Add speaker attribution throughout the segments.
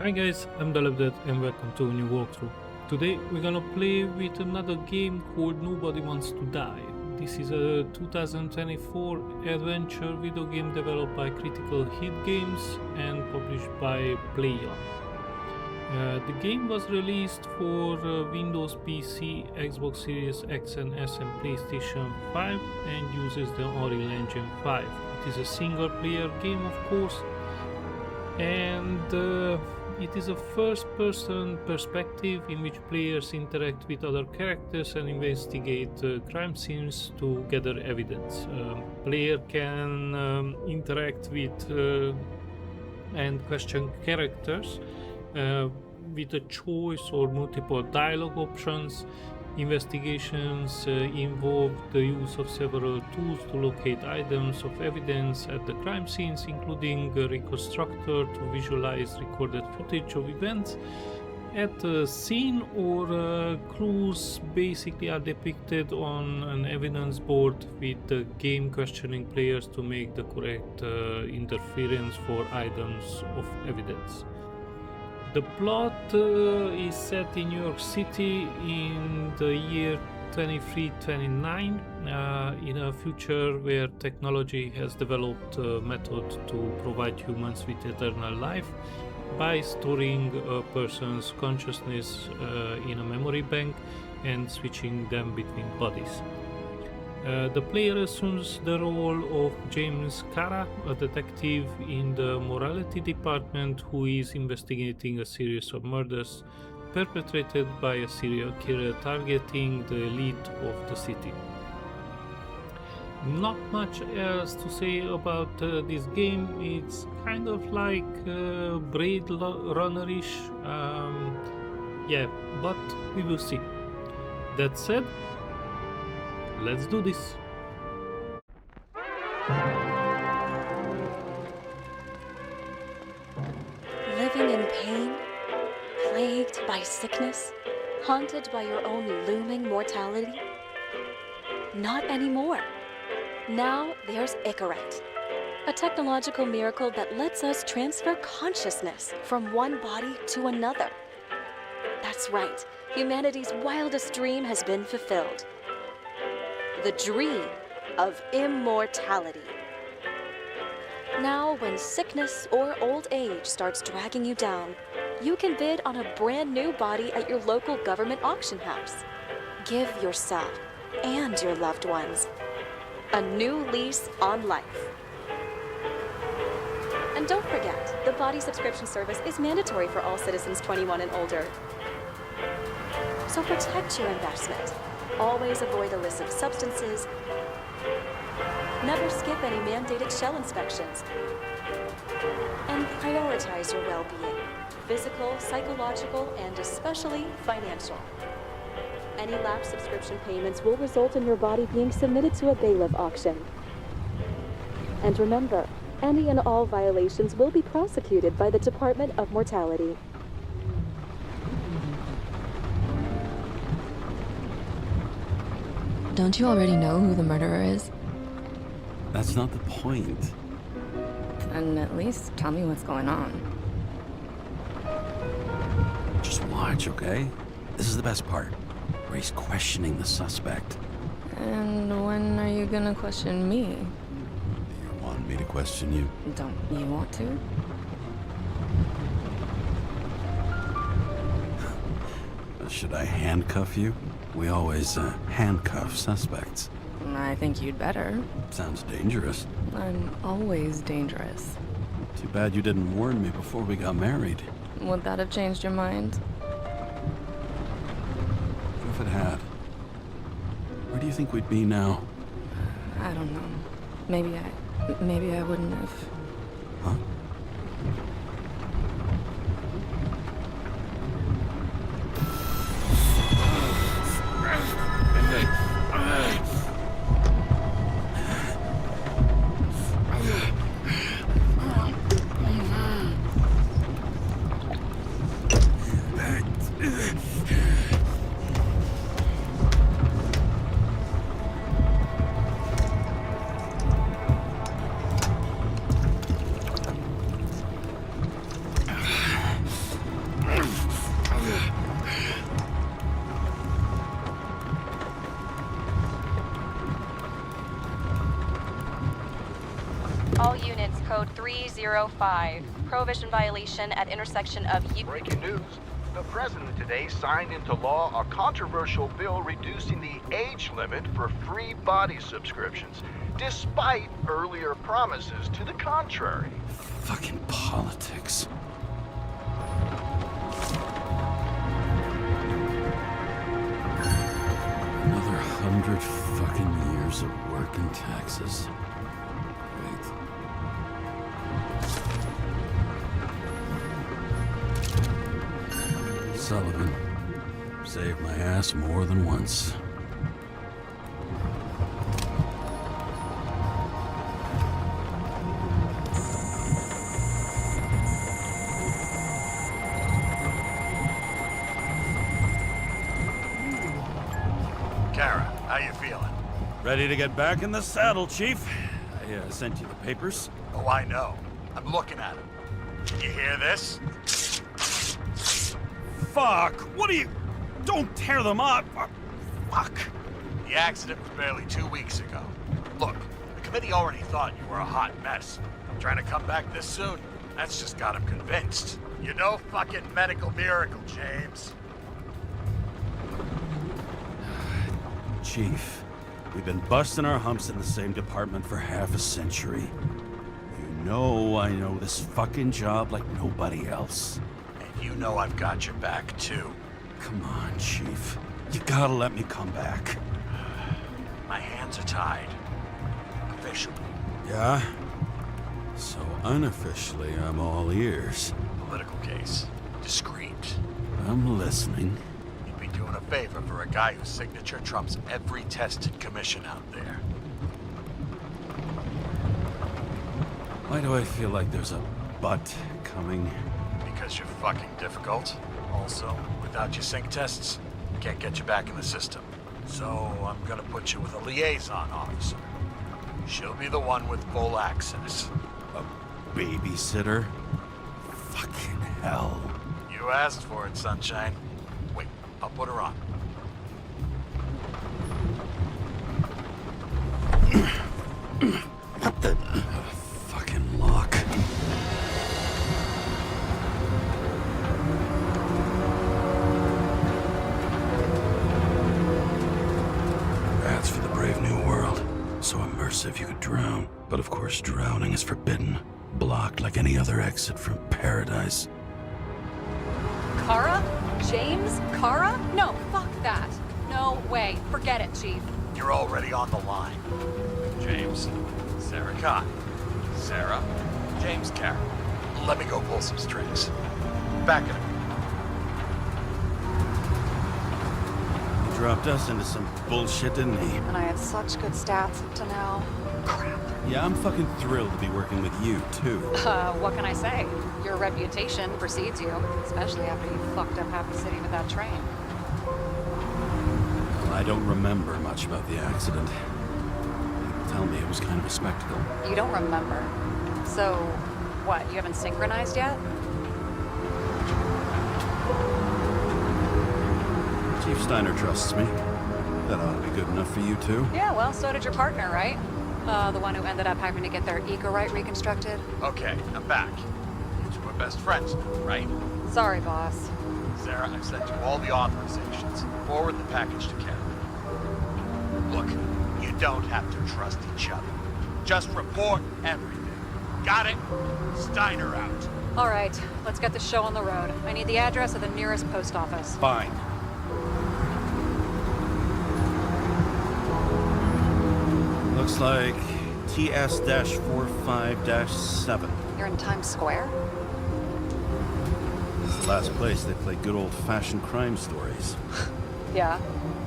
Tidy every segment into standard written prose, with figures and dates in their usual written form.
Speaker 1: Hi guys, I'm Dead and welcome to a new walkthrough. Today we're gonna play with another game called Nobody Wants to Die. This is a 2024 adventure video game developed by Critical Hit Games and published by Plaion. The game was released for Windows PC, Xbox Series X and S and PlayStation 5 and uses the Unreal Engine 5. It is a single player game of course, and it is a first-person perspective in which players interact with other characters and investigate crime scenes to gather evidence. Player can interact with and question characters with a choice or multiple dialogue options. Investigations involve the use of several tools to locate items of evidence at the crime scenes, including a Reconstructor to visualize recorded footage of events at the scene, or clues basically are depicted on an evidence board with the game questioning players to make the correct interference for items of evidence. The plot is set in New York City in the year 2329, in a future where technology has developed a method to provide humans with eternal life by storing a person's consciousness in a memory bank and switching them between bodies. The player assumes the role of James Karra, a detective in the Mortality Department who is investigating a series of murders perpetrated by a serial killer targeting the elite of the city. Not much else to say about this game. It's kind of like Blade Runner-ish, yeah, but we will see. That said, let's do this.
Speaker 2: Living in pain, plagued by sickness, haunted by your own looming mortality? Not anymore. Now there's Icaret, a technological miracle that lets us transfer consciousness from one body to another. That's right, humanity's wildest dream has been fulfilled. The dream of immortality. Now, when sickness or old age starts dragging you down, you can bid on a brand new body at your local government auction house. Give yourself and your loved ones a new lease on life. And don't forget, the body subscription service is mandatory for all citizens 21 and older. So protect your investment. Always avoid illicit substances. Never skip any mandated shell inspections. And prioritize your well-being, physical, psychological, and especially financial. Any lapsed subscription payments will result in your body being submitted to a bailiff auction. And remember, any and all violations will be prosecuted by the Department of Mortality.
Speaker 3: Don't you already know who the murderer is?
Speaker 4: That's not the point.
Speaker 3: Then at least tell me what's going on.
Speaker 4: Just watch, okay? This is the best part, where he's questioning the suspect.
Speaker 3: And when are you gonna question me?
Speaker 4: You want me to question you?
Speaker 3: Don't you want to?
Speaker 4: Should I handcuff you? We always handcuff suspects.
Speaker 3: I think you'd better.
Speaker 4: Sounds dangerous.
Speaker 3: I'm always dangerous.
Speaker 4: Too bad you didn't warn me before we got married.
Speaker 3: Would that have changed your mind?
Speaker 4: What if it had? Where do you think we'd be now?
Speaker 3: I don't know. Maybe I wouldn't have.
Speaker 4: Huh?
Speaker 2: All units, code 305. Prohibition violation at intersection of
Speaker 5: Breaking news. The president today signed into law a controversial bill reducing the age limit for free body subscriptions, despite earlier promises to the contrary.
Speaker 4: Fucking politics. Another 100 fucking years of work and taxes. Wait. Sullivan. Saved my ass more than once.
Speaker 5: Karra, how you feeling?
Speaker 4: Ready to get back in the saddle, Chief. I sent you the papers.
Speaker 5: Oh, I know. I'm looking at them. You hear this?
Speaker 4: Fuck! What are you... Don't tear them up! Fuck!
Speaker 5: The accident was barely 2 weeks ago. Look, the committee already thought you were a hot mess. Trying to come back this soon, that's just got them convinced. You're no fucking medical miracle, James.
Speaker 4: Chief, we've been busting our humps in the same department for half a century. You know I know this fucking job like nobody else.
Speaker 5: And you know I've got your back, too.
Speaker 4: Come on, Chief. You gotta let me come back.
Speaker 5: My hands are tied. Officially.
Speaker 4: Yeah? So unofficially, I'm all ears.
Speaker 5: Political case. Discreet.
Speaker 4: I'm listening.
Speaker 5: You'd be doing a favor for a guy whose signature trumps every tested commission out there.
Speaker 4: Why do I feel like there's a but coming?
Speaker 5: Because you're fucking difficult. Also, without your sync tests, can't get you back in the system. So I'm gonna put you with a liaison officer. She'll be the one with full access.
Speaker 4: A babysitter? Fucking hell.
Speaker 5: You asked for it, Sunshine. Wait, I'll put her on.
Speaker 4: What the... fucking lock. That's for the brave new world. So immersive you could drown. But of course drowning is forbidden. Blocked like any other exit from paradise.
Speaker 2: Karra? James Karra? No, fuck that. No way. Forget it, Chief.
Speaker 5: You're already on the line. James, Sarah Kai. Sarah, James Karra. Let me go pull some strings. Back in a minute.
Speaker 4: He dropped us into some bullshit, didn't he?
Speaker 2: And I had such good stats up to now. Crap.
Speaker 4: Yeah, I'm fucking thrilled to be working with you, too.
Speaker 2: What can I say? Your reputation precedes you, especially after you fucked up half the city with that train.
Speaker 4: Well, I don't remember much about the accident. People tell me it was kind of a spectacle.
Speaker 2: You don't remember. So, what, you haven't synchronized yet?
Speaker 4: Chief Steiner trusts me. That ought to be good enough for you, too.
Speaker 2: Yeah, well, so did your partner, right? The one who ended up having to get their eco-right reconstructed.
Speaker 5: Okay, I'm back. You two are best friends now, right?
Speaker 2: Sorry, boss.
Speaker 5: Sarah, I've sent you all the authorizations. Forward the package to Karen. Look, you don't have to trust each other. Just report everything. Got it. Steiner out.
Speaker 6: All right, let's get the show on the road. I need the address of the nearest post office.
Speaker 7: Fine. Looks like TS-45-7.
Speaker 6: You're in Times Square?
Speaker 7: This is the last place they play good old-fashioned crime stories.
Speaker 6: Yeah.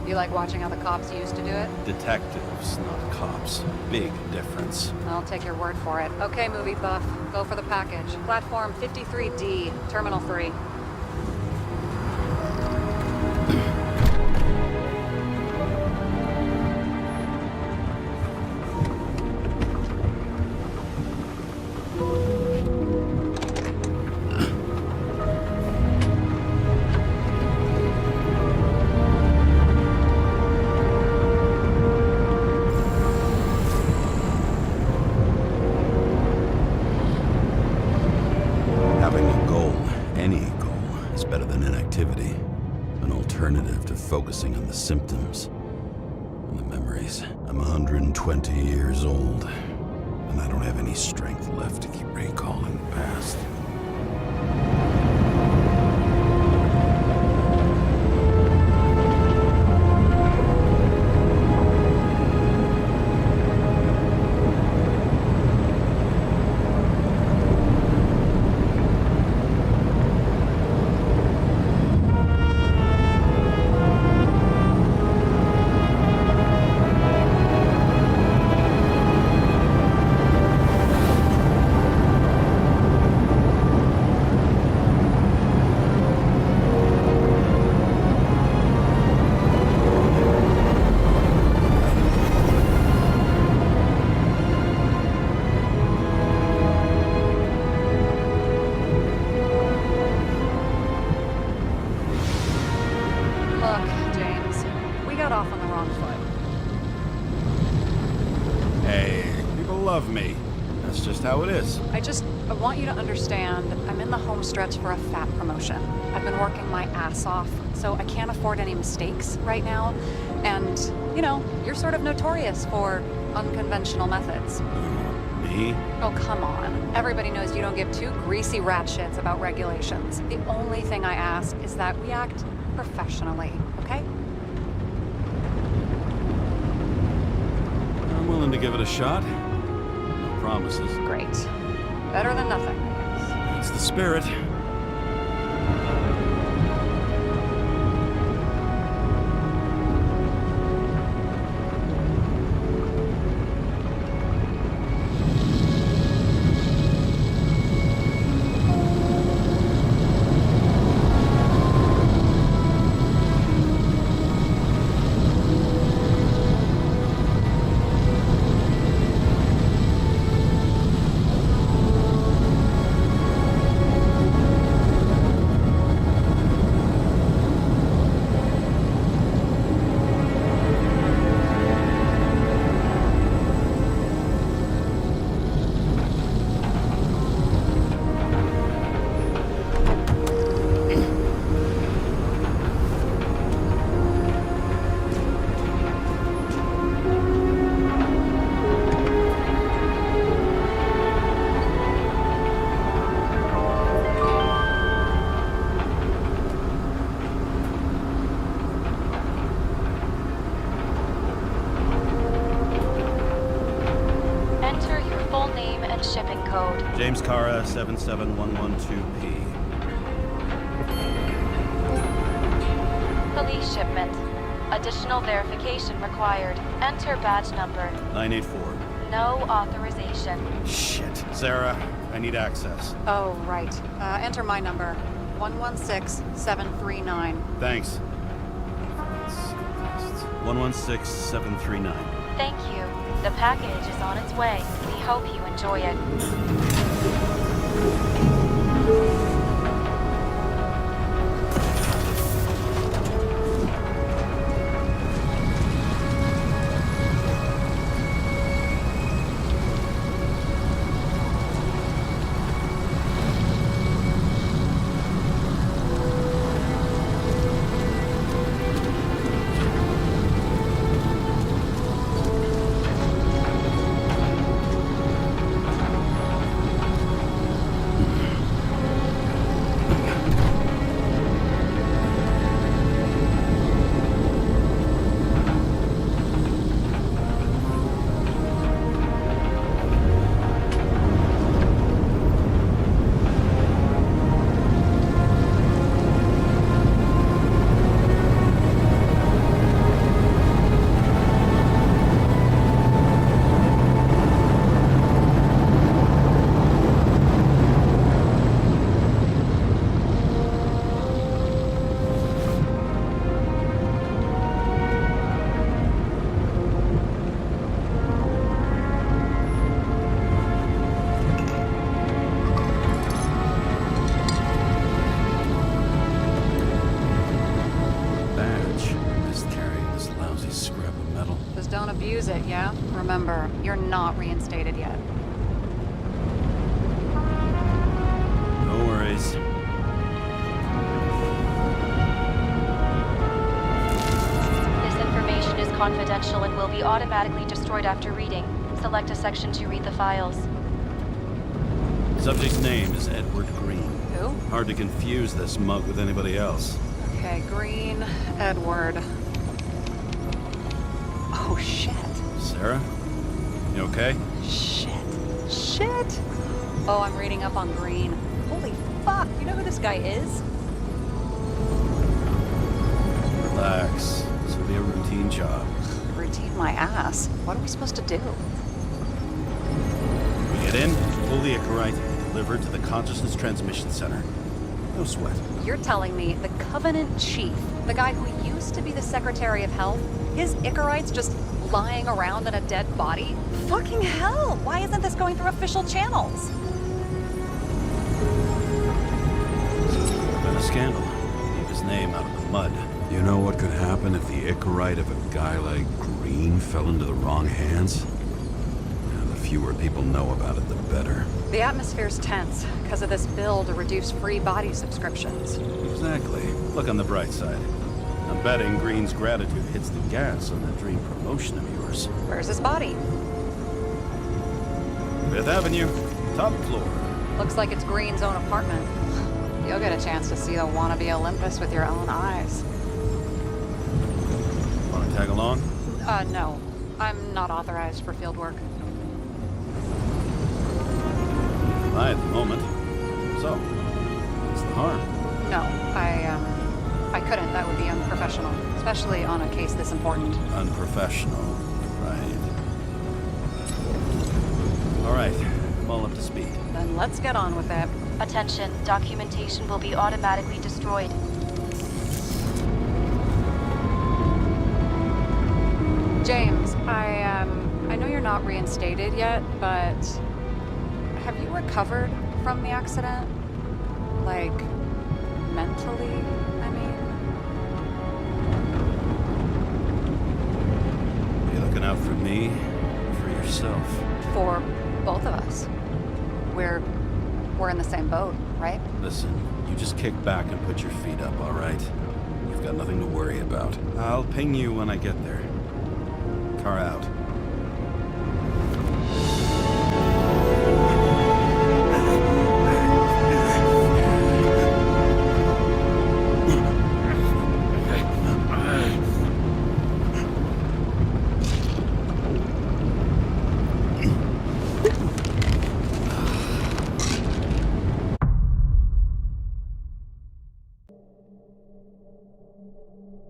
Speaker 6: You like watching how the cops used to do it?
Speaker 7: Detectives, not cops. Big difference.
Speaker 6: I'll take your word for it. Okay, movie buff. Go for the package. Platform 53D, Terminal 3.
Speaker 4: Having a goal, any goal, is better than inactivity. An alternative to focusing on the symptoms and the memories. I'm 120 years old, and I don't have any strength left to keep recalling the past.
Speaker 6: Look, James, we got off on the wrong foot.
Speaker 7: Hey, people love me. That's just how it is.
Speaker 6: I want you to understand, I'm in the home stretch for a fat promotion. I've been working my ass off, so I can't afford any mistakes right now. And, you know, you're sort of notorious for unconventional methods.
Speaker 7: Me?
Speaker 6: Oh, come on. Everybody knows you don't give two greasy rat shits about regulations. The only thing I ask is that we act professionally, okay?
Speaker 7: I'm willing to give it a shot. No promises.
Speaker 6: Great. Better than nothing, I guess.
Speaker 7: That's the spirit.
Speaker 2: Shipping code.
Speaker 7: James Karra, 77112P.
Speaker 2: Police shipment. Additional verification required. Enter badge number.
Speaker 7: 984.
Speaker 2: No authorization.
Speaker 7: Shit. Sarah, I need access.
Speaker 6: Oh, right. Enter my number. 116739.
Speaker 7: Thanks. 116739.
Speaker 2: Thank you. The package is on its way. We hope you enjoy it.
Speaker 6: use it, yeah? Remember, you're not reinstated yet.
Speaker 7: No worries.
Speaker 2: This information is confidential and will be automatically destroyed after reading. Select a section to read the files.
Speaker 7: Subject's name is Edward Green.
Speaker 6: Who?
Speaker 7: Hard to confuse this mug with anybody else.
Speaker 6: Okay, Green, Edward. Oh, shit.
Speaker 7: Sarah? You okay?
Speaker 6: Shit. Oh, I'm reading up on Green. Holy fuck, you know who this guy is?
Speaker 7: Relax. This will be a routine job.
Speaker 6: Routine my ass. What are we supposed to do?
Speaker 7: We get in, pull the Icarite, delivered to the Consciousness Transmission Center. No sweat.
Speaker 6: You're telling me the Covenant Chief, the guy who used to be the Secretary of Health, his Icarite's just lying around in a dead body? Fucking hell! Why isn't this going through official channels?
Speaker 7: Been a scandal. Keep his name out of the mud.
Speaker 4: You know what could happen if the Icarite of a guy like Green fell into the wrong hands? The fewer people know about it, the better.
Speaker 6: The atmosphere's tense because of this bill to reduce free body subscriptions.
Speaker 7: Exactly. Look on the bright side. I'm betting Green's gratitude hits the gas on that dream promotion of yours.
Speaker 6: Where's his body?
Speaker 7: 5th Avenue, top floor.
Speaker 6: Looks like it's Green's own apartment. You'll get a chance to see the wannabe Olympus with your own eyes.
Speaker 7: Want to tag along?
Speaker 6: No. I'm not authorized for field work.
Speaker 7: At the moment. So, what's the harm?
Speaker 6: No, I couldn't. That would be unprofessional, especially on a case this important.
Speaker 7: Unprofessional, right. All right, I'm all up to speed.
Speaker 6: Then let's get on with it.
Speaker 2: Attention, documentation will be automatically destroyed.
Speaker 6: James, I know you're not reinstated yet, but have you recovered from the accident? Like, mentally, I mean?
Speaker 7: Are you looking out for me or for yourself?
Speaker 6: For both of us. We're in the same boat, right?
Speaker 7: Listen, you just kick back and put your feet up, all right?
Speaker 4: You've got nothing to worry about.
Speaker 7: I'll ping you when I get there. Car out.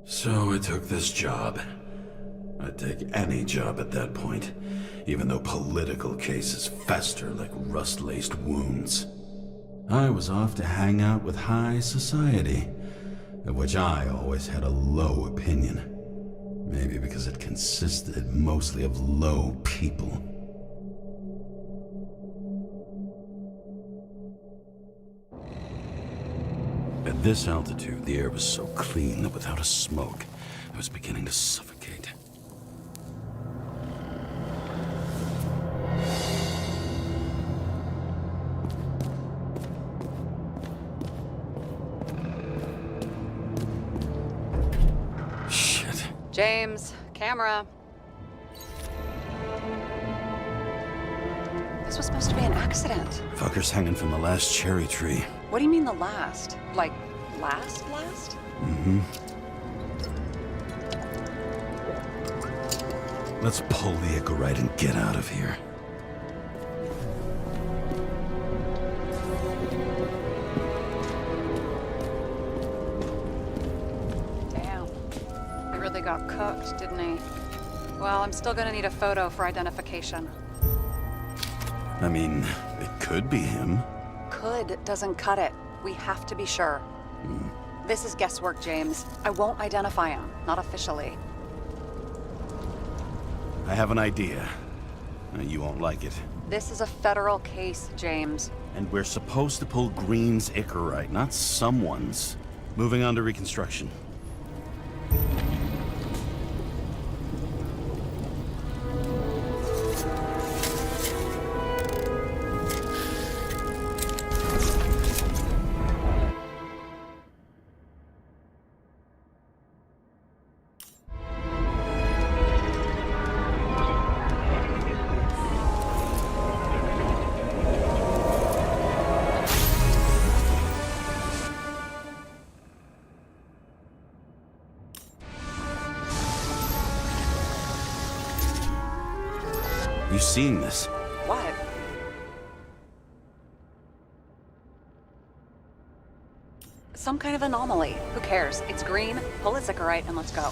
Speaker 4: So I took this job. I'd take any job at that point, even though political cases fester like rust-laced wounds. I was off to hang out with high society, of which I always had a low opinion. Maybe because it consisted mostly of low people. At this altitude, the air was so clean that without a smoke, I was beginning to suffocate. Shit.
Speaker 6: James, camera. This was supposed to be an accident.
Speaker 4: Fucker's hanging from the last cherry tree.
Speaker 6: What do you mean the last? Like, last?
Speaker 4: Mm-hmm. Let's pull the Icarite and get out of here.
Speaker 6: Damn. He really got cooked, didn't he? Well, I'm still gonna need a photo for identification.
Speaker 4: I mean, it could be him.
Speaker 6: Could doesn't cut it. We have to be sure. This is guesswork, James. I won't identify him. Not officially.
Speaker 7: I have an idea. You won't like it.
Speaker 6: This is a federal case, James.
Speaker 7: And we're supposed to pull Green's Icarite, not someone's. Moving on to Reconstruction. seeing this?
Speaker 6: What? Some kind of anomaly. Who cares? It's green, pull it Zickerite, and let's go.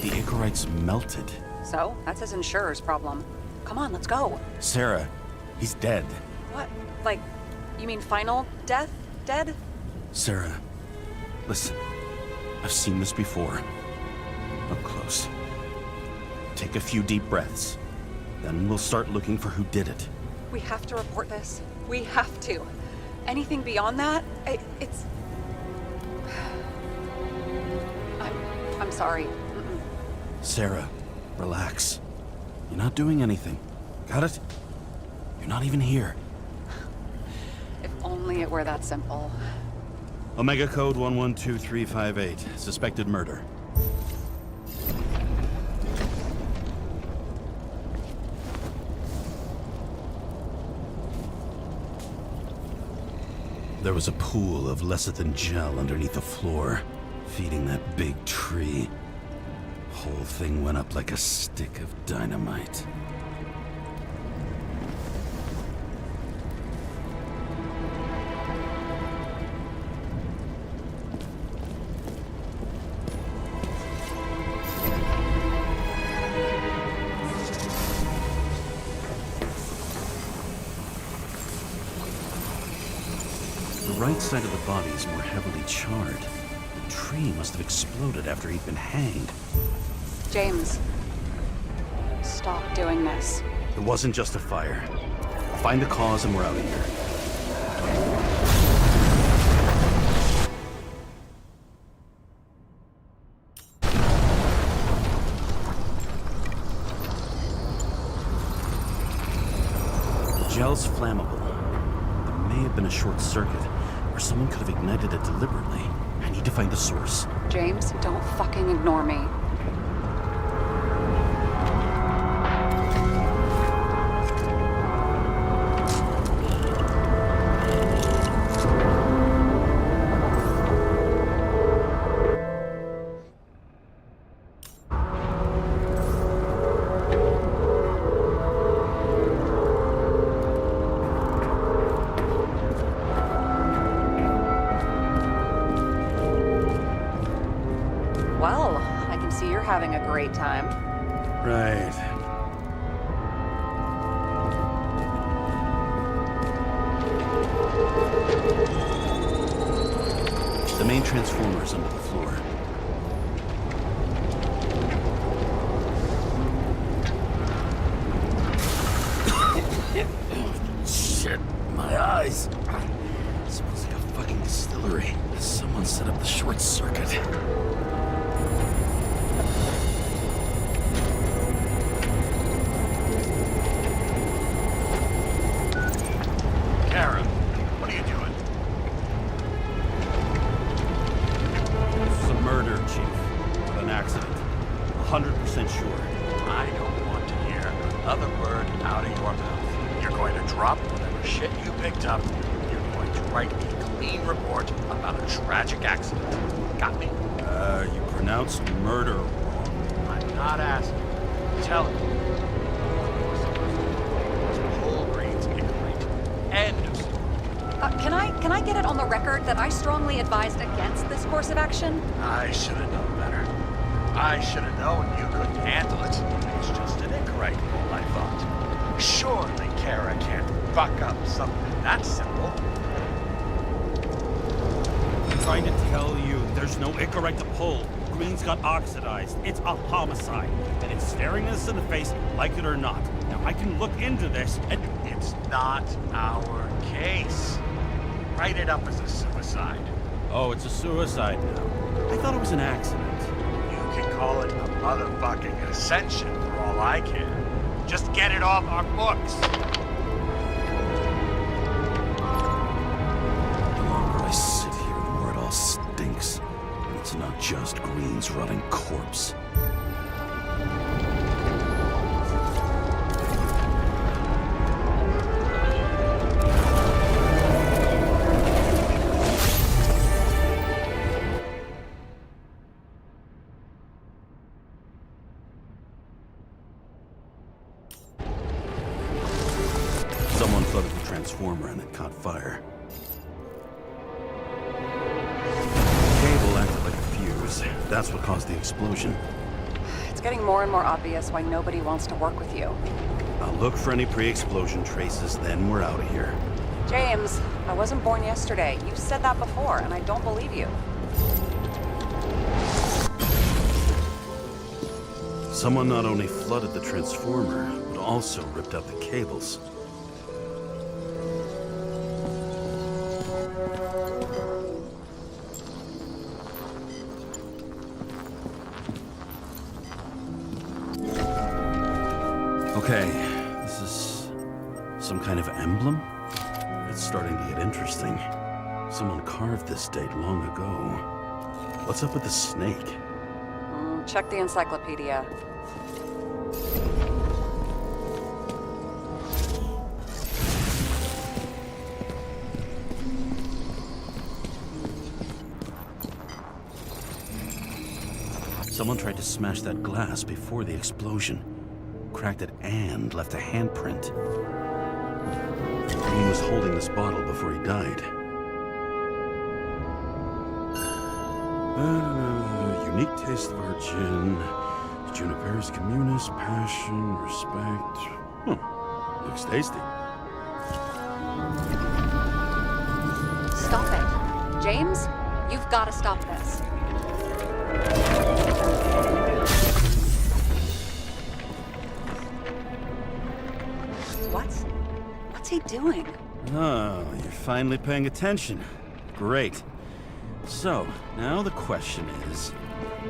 Speaker 7: The Icarite's melted.
Speaker 6: So, that's his insurer's problem. Come on, let's go.
Speaker 7: Sarah, he's dead.
Speaker 6: What? Like, you mean final death? Dead?
Speaker 7: Sarah, listen. I've seen this before. Up close. Take a few deep breaths. Then we'll start looking for who did it.
Speaker 6: We have to report this. We have to. Anything beyond that, it's... I'm sorry. Mm-mm.
Speaker 7: Sarah, relax. You're not doing anything. Got it? You're not even here.
Speaker 6: If only it were that simple.
Speaker 7: Omega code 112358. Suspected murder. There was a pool of lecithin gel underneath the floor, feeding that big tree. Whole thing went up like a stick of dynamite. The right side of the body is more heavily charred. The tree must have exploded after he'd been hanged.
Speaker 6: James, stop doing this.
Speaker 7: It wasn't just a fire. Find the cause and we're out of here. The gel's flammable. There may have been a short circuit, or someone could have ignited it deliberately. I need to find the source.
Speaker 6: James, don't fucking ignore me. Well, I can see you're having a great time.
Speaker 7: Right. The main transformer is under the floor. Shit, my eyes. Smells like a fucking distillery. Someone set up the short circuit.
Speaker 5: Karra, what are you doing?
Speaker 7: This is a murder, Chief. Not an accident. 100% sure.
Speaker 5: I don't want to hear another word out of your mouth. You're going to drop whatever shit you picked up. You're going to write a clean report about a tragic accident. Got me?
Speaker 7: You pronounced murder wrong.
Speaker 5: I'm not asking. Tell me. Whole grains Icarite. End of story.
Speaker 6: Can I get it on the record that I strongly advised against this course of action?
Speaker 5: I should have known better. I should have known you couldn't handle it. It's just an Icarite pool, I thought. Surely Karra can't fuck up something that simple.
Speaker 7: I'm trying to tell you, there's no Icarite to pull. Green's got oxidized. It's a homicide. And it's staring us in the face, like it or not. Now, I can look into this, and...
Speaker 5: It's not our case. Write it up as a suicide.
Speaker 7: Oh, it's a suicide now. I thought it was an accident.
Speaker 5: You can call it a motherfucking ascension for all I care. Just get it off our books.
Speaker 7: The longer I sit here, the more it all stinks. And it's not just Green's rotting corpse.
Speaker 4: and it caught fire. Cable acted like a fuse. That's what caused the explosion.
Speaker 6: It's getting more and more obvious why nobody wants to work with you.
Speaker 4: I'll look for any pre-explosion traces, then we're out of here.
Speaker 6: James, I wasn't born yesterday. You said that before, and I don't believe you.
Speaker 4: Someone not only flooded the transformer, but also ripped out the cables. Okay, this is some kind of emblem? It's starting to get interesting. Someone carved this date long ago. What's up with the snake?
Speaker 6: Check the encyclopedia.
Speaker 4: Someone tried to smash that glass before the explosion. Cracked it and left a handprint. He was holding this bottle before he died. Unique taste of our gin. Juniper's communis, passion, respect. Looks tasty.
Speaker 6: Stop it. James, you've got to stop this. What's he doing?
Speaker 4: Oh, you're finally paying attention. Great. So, now the question is,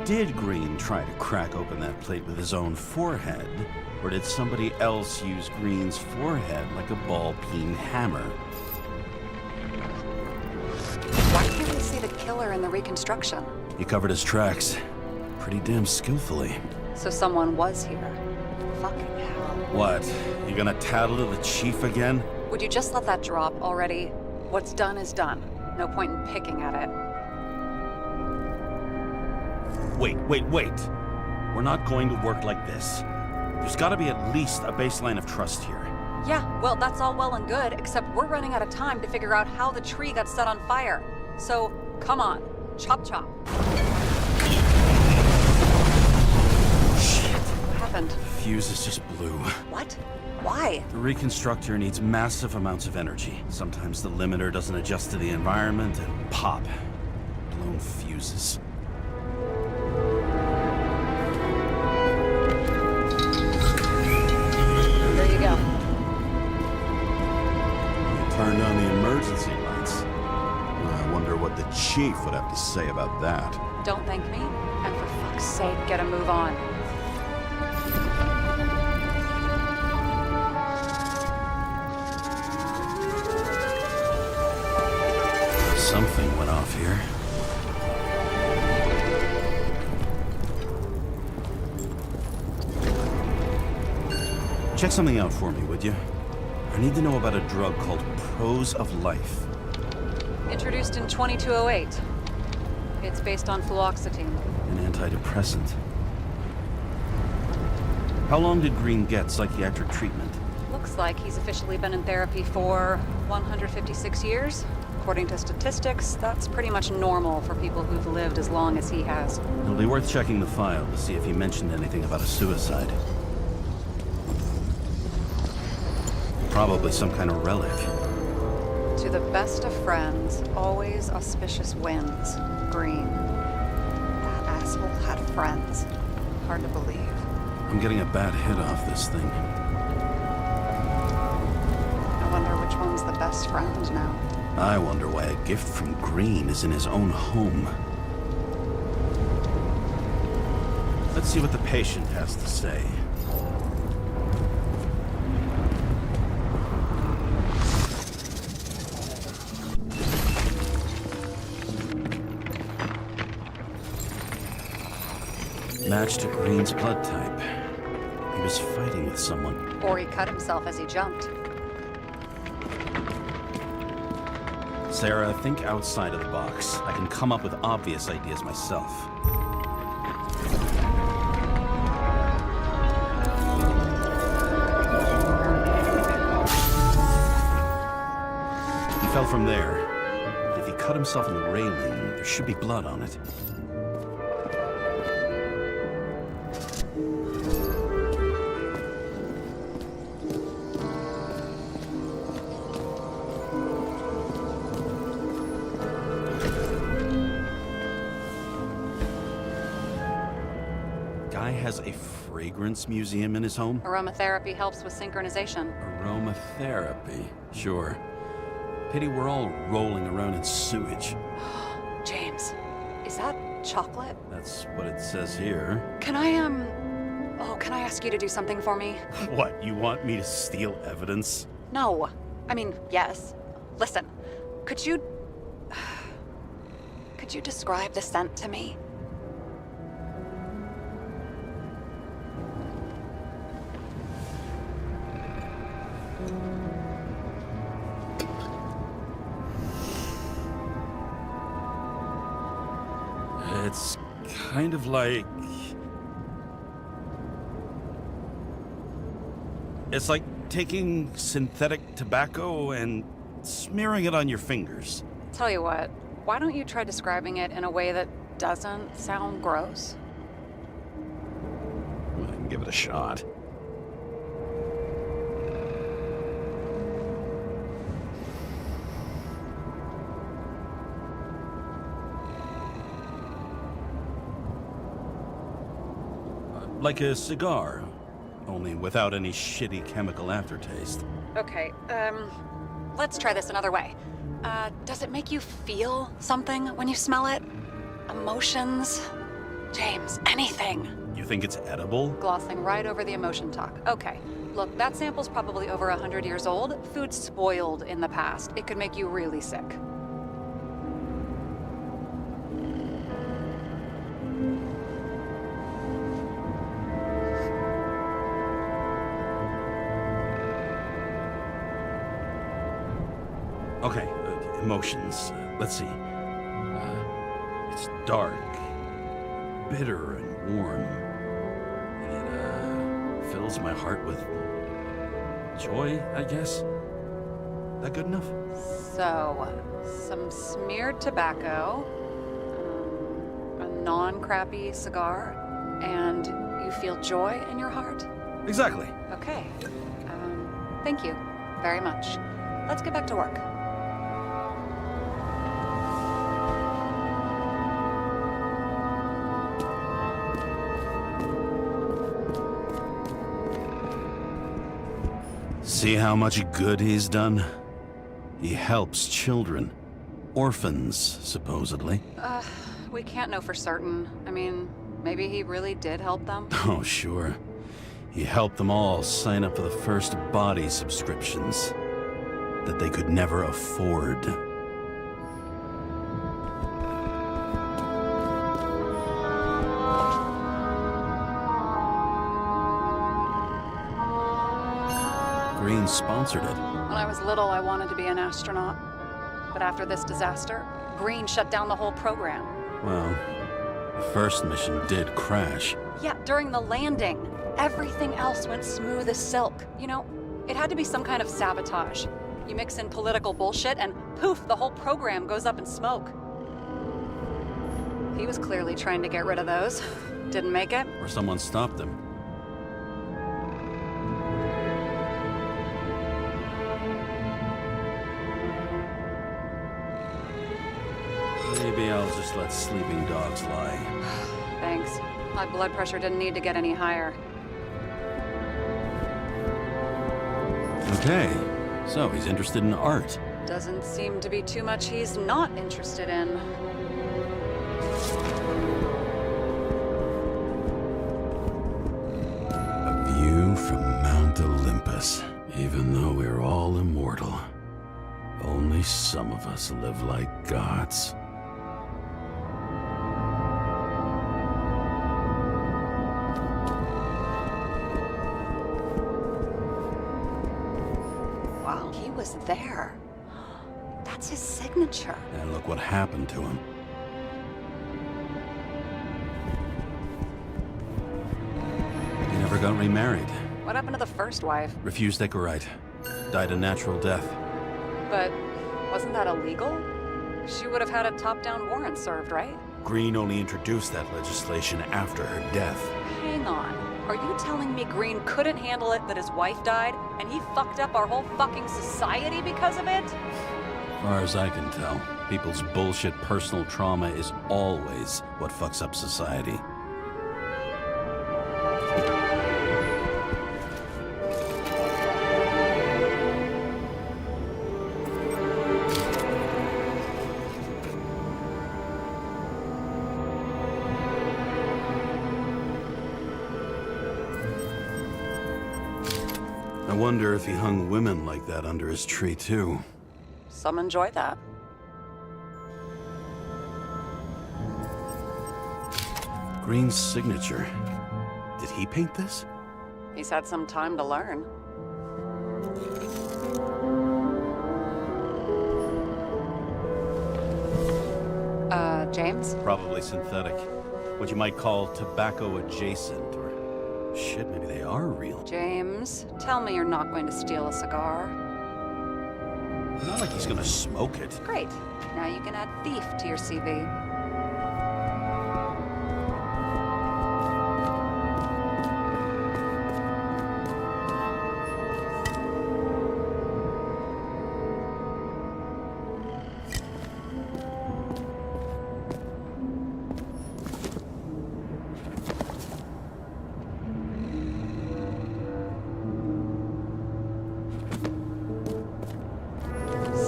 Speaker 4: did Green try to crack open that plate with his own forehead, or did somebody else use Green's forehead like a ball-peen hammer?
Speaker 6: Why can't we see the killer in the reconstruction?
Speaker 4: He covered his tracks pretty damn skillfully.
Speaker 6: So someone was here. Fucking hell.
Speaker 4: What? You gonna tattle to the chief again?
Speaker 6: Would you just let that drop already? What's done is done. No point in picking at it.
Speaker 4: Wait. We're not going to work like this. There's gotta be at least a baseline of trust here.
Speaker 6: Yeah, well, that's all well and good, except we're running out of time to figure out how the tree got set on fire. So, come on. Chop chop.
Speaker 4: Shit.
Speaker 6: What happened?
Speaker 4: Fuses just blew.
Speaker 6: What? Why?
Speaker 4: The Reconstructor needs massive amounts of energy. Sometimes the limiter doesn't adjust to the environment and pop. Blown fuses.
Speaker 6: There you go.
Speaker 4: You turned on the emergency lights. I wonder what the chief would have to say about that.
Speaker 6: Don't thank me, and for fuck's sake, get a move on.
Speaker 4: Something went off here. Check something out for me, would you? I need to know about a drug called Prose of Life.
Speaker 6: Introduced in 2208. It's based on fluoxetine.
Speaker 4: An antidepressant. How long did Green get psychiatric treatment?
Speaker 6: Looks like he's officially been in therapy for 156 years. According to statistics, that's pretty much normal for people who've lived as long as he has.
Speaker 4: It'll be worth checking the file to see if he mentioned anything about a suicide. Probably some kind of relic.
Speaker 6: To the best of friends, always auspicious winds. Green. That asshole had friends. Hard to believe.
Speaker 4: I'm getting a bad hit off this thing.
Speaker 6: I wonder which one's the best friend now.
Speaker 4: I wonder why a gift from Green is in his own home. Let's see what the patient has to say. Match to Green's blood type. He was fighting with someone.
Speaker 6: Or he cut himself as he jumped.
Speaker 4: Sarah, think outside of the box. I can come up with obvious ideas myself.
Speaker 7: fell from there. If he cut himself in the railing, there should be blood on it. Guy has a fragrance museum in his home?
Speaker 6: Aromatherapy helps with synchronization.
Speaker 7: Aromatherapy, sure. Pity we're all rolling around in sewage.
Speaker 6: James, is that chocolate?
Speaker 7: That's what it says here.
Speaker 6: Can I, can I ask you to do something for me?
Speaker 7: What, you want me to steal evidence?
Speaker 6: No. I mean, yes. Listen, could you describe the scent to me?
Speaker 7: It's kind of like... It's like taking synthetic tobacco and smearing it on your fingers.
Speaker 6: Tell you what, why don't you try describing it in a way that doesn't sound gross?
Speaker 7: I can give it a shot. Like a cigar, only without any shitty chemical aftertaste.
Speaker 6: Okay, let's try this another way. Does it make you feel something when you smell it? Emotions? James, anything.
Speaker 7: You think it's edible?
Speaker 6: Glossing right over the emotion talk. Okay, look, that sample's probably over 100 years old. Food spoiled in the past. It could make you really sick.
Speaker 7: Okay, emotions. Let's see. It's dark, bitter, and warm. It fills my heart with joy, I guess. That good enough?
Speaker 6: So, some smeared tobacco, a non-crappy cigar, and you feel joy in your heart?
Speaker 7: Exactly.
Speaker 6: Okay. Thank you very much. Let's get back to work.
Speaker 4: See how much good he's done? He helps children. Orphans, supposedly.
Speaker 6: We can't know for certain. I mean, maybe he really did help them.
Speaker 4: Oh, sure. He helped them all sign up for the first body subscriptions that they could never afford. Green sponsored it.
Speaker 6: When I was little, I wanted to be an astronaut. But after this disaster, Green shut down the whole program.
Speaker 4: Well, the first mission did crash.
Speaker 6: Yeah, during the landing, everything else went smooth as silk. You know, it had to be some kind of sabotage. You mix in political bullshit and poof, the whole program goes up in smoke. He was clearly trying to get rid of those. Didn't make it.
Speaker 4: Or someone stopped him. Maybe I'll just let sleeping dogs lie.
Speaker 6: Thanks. My blood pressure didn't need to get any higher.
Speaker 4: Okay, so he's interested in art.
Speaker 6: Doesn't seem to be too much he's not interested in.
Speaker 4: A view from Mount Olympus. Even though we're all immortal, only some of us live like gods.
Speaker 6: Wow, he was there. That's his signature.
Speaker 4: And look what happened to him. He never got remarried.
Speaker 6: What happened to the first wife?
Speaker 4: Refused Equirite. Died a natural death.
Speaker 6: But Wasn't that illegal? She would have had a top-down warrant served, right?
Speaker 7: Green only introduced that legislation after her death.
Speaker 6: Hang on. Are you telling me Green couldn't handle it that his wife died, and he fucked up our whole fucking society because of it?
Speaker 4: As far as I can tell, people's bullshit personal trauma is always what fucks up society. I wonder if he hung women like that under his tree, too.
Speaker 6: Some enjoy that.
Speaker 4: Green's signature. Did he paint this?
Speaker 6: He's had some time to learn. James?
Speaker 4: Probably synthetic. What you might call tobacco adjacent, or... Shit, maybe they are real.
Speaker 6: James, tell me you're not going to steal a cigar.
Speaker 4: Not like he's gonna smoke it.
Speaker 6: Great. Now you can add thief to your CV.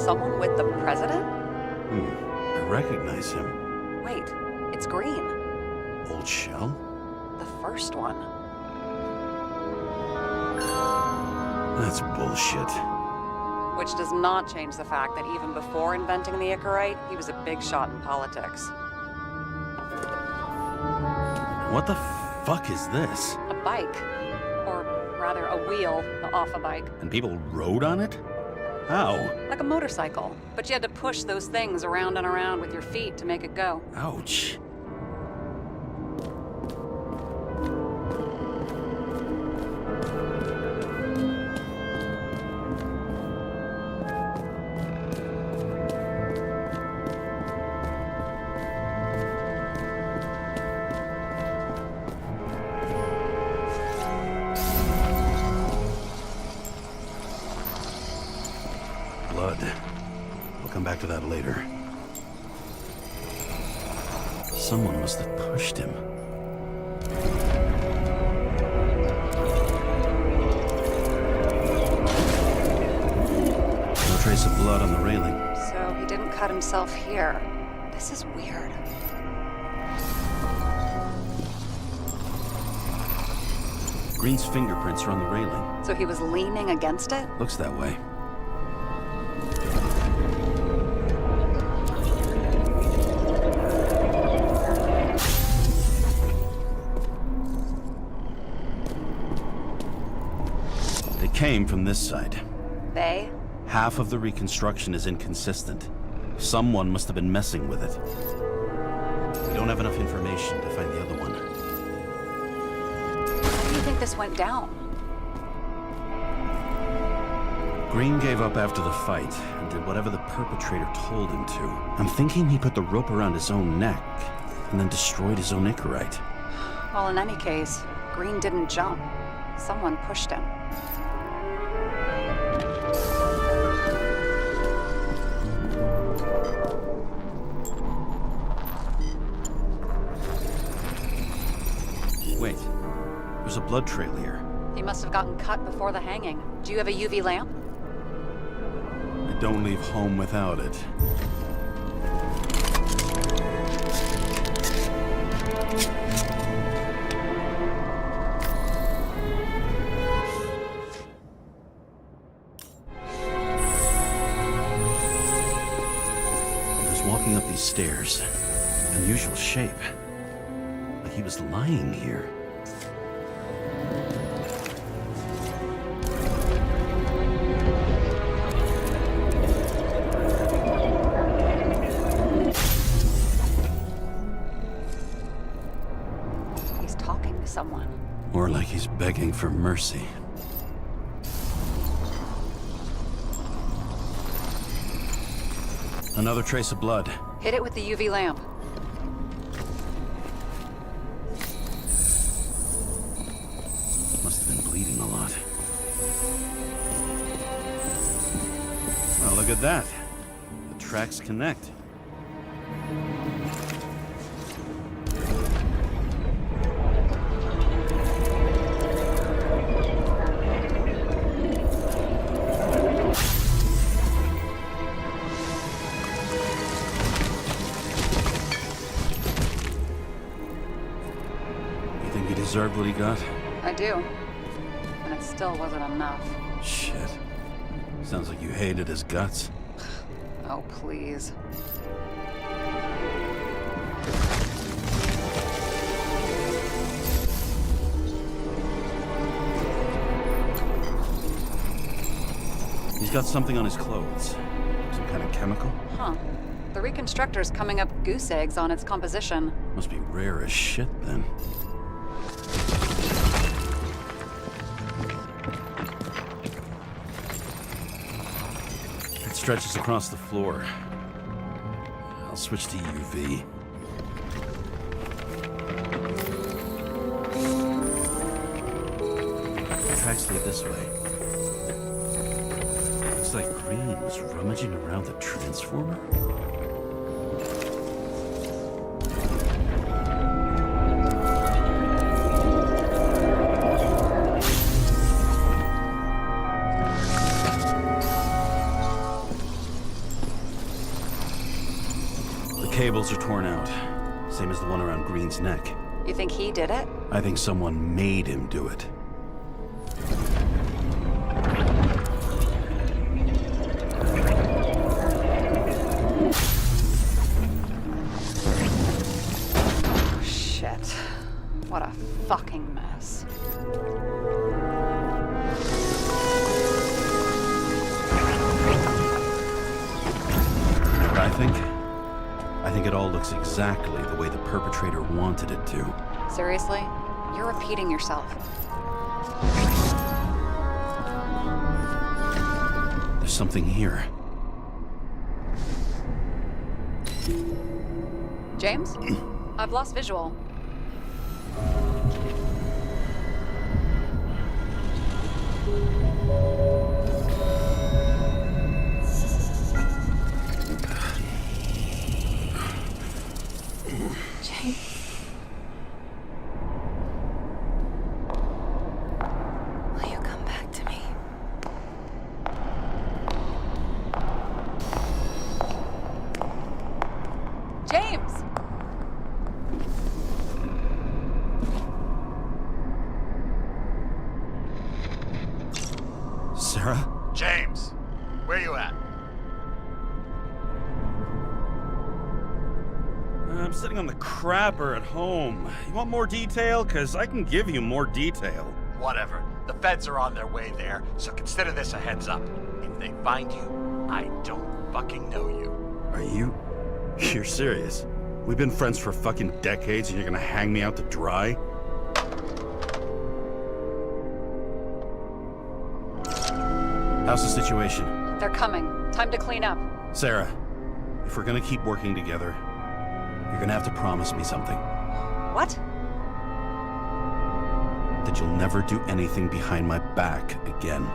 Speaker 6: Someone with the president?
Speaker 4: I recognize him.
Speaker 6: Wait, it's Green.
Speaker 4: Old Shell?
Speaker 6: The first one.
Speaker 4: That's bullshit.
Speaker 6: Which does not change the fact that even before inventing the Icarite, he was a big shot in politics.
Speaker 4: What the fuck is this?
Speaker 6: A bike. Or rather, a wheel off a bike.
Speaker 4: And people rode on it? How?
Speaker 6: Like a motorcycle. But you had to push those things around and around with your feet to make it go.
Speaker 4: Ouch. Blood. We'll come back to that later. Someone must have pushed him. No trace of blood on the railing.
Speaker 6: So he didn't cut himself here. This is weird.
Speaker 4: Green's fingerprints are on the railing.
Speaker 6: So he was leaning against it?
Speaker 4: Looks that way. They came from this side.
Speaker 6: They?
Speaker 4: Half of the reconstruction is inconsistent. Someone must have been messing with it. We don't have enough information to find the other one.
Speaker 6: How do you think this went down?
Speaker 4: Green gave up after the fight and did whatever the perpetrator told him to. I'm thinking he put the rope around his own neck and then destroyed his own Icarite.
Speaker 6: Well, in any case, Green didn't jump. Someone pushed him.
Speaker 4: Wait, there's a blood trail here.
Speaker 6: He must have gotten cut before the hanging. Do you have a UV lamp?
Speaker 4: I don't leave home without it. He was walking up these stairs. Unusual shape. Like he was lying here.
Speaker 6: He's talking to someone.
Speaker 4: More like he's begging for mercy.
Speaker 7: Another trace of blood.
Speaker 6: Hit it with the UV lamp.
Speaker 7: Must have been bleeding a lot. Well, look at that. The tracks connect. You think he deserved what he got?
Speaker 6: I do. And it still wasn't enough.
Speaker 7: Shit. Sounds like you hated his guts.
Speaker 6: Oh, please.
Speaker 7: He's got something on his clothes. Some kind of chemical?
Speaker 6: Huh. The Reconstructor's coming up goose eggs on its composition.
Speaker 7: Must be rare as shit, then. It stretches across the floor. I'll switch to UV. Tracks lead this way. Looks like Green was rummaging around the transformer. The cables are torn out, same as the one around Green's neck.
Speaker 6: You think he did it?
Speaker 7: I think someone made him do it.
Speaker 6: Shit. What a fucking mess.
Speaker 7: I think it all looks exactly the way the perpetrator wanted it to.
Speaker 6: Seriously? You're repeating yourself.
Speaker 7: There's something here.
Speaker 6: James? I've lost visual.
Speaker 3: Will you come back to me?
Speaker 6: James!
Speaker 7: Sarah?
Speaker 5: James, where you at?
Speaker 7: I'm sitting on the crapper at home. You want more detail? 'Cause I can give you more detail.
Speaker 5: Whatever. The feds are on their way there, so consider this a heads up. If they find you, I don't fucking know you.
Speaker 7: Are you? You're serious? We've been friends for fucking decades and you're gonna hang me out to dry? How's the situation?
Speaker 6: They're coming. Time to clean up.
Speaker 7: Sarah, if we're gonna keep working together, you're gonna have to promise me something.
Speaker 6: What?
Speaker 7: That you'll never do anything behind my back again.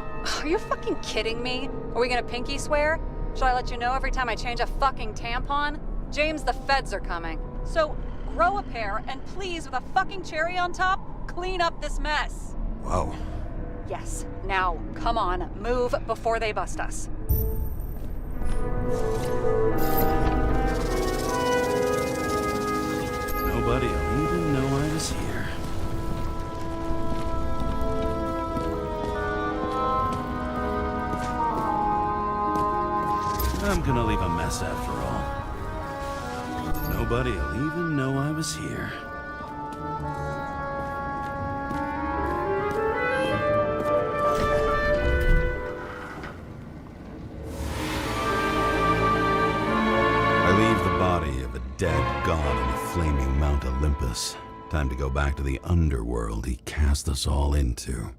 Speaker 6: Are you fucking kidding me? Are we gonna pinky swear? Should I let you know every time I change a fucking tampon? James, the feds are coming. So, grow a pair, and please, with a fucking cherry on top, clean up this mess.
Speaker 7: Whoa.
Speaker 6: Yes. Now, come on, move before they bust us.
Speaker 7: Nobody will even know I was here. I'm gonna leave a mess after all. Nobody'll even know I was here. I leave the body of a dead god on the flaming Mount Olympus. Time to go back to the underworld he cast us all into.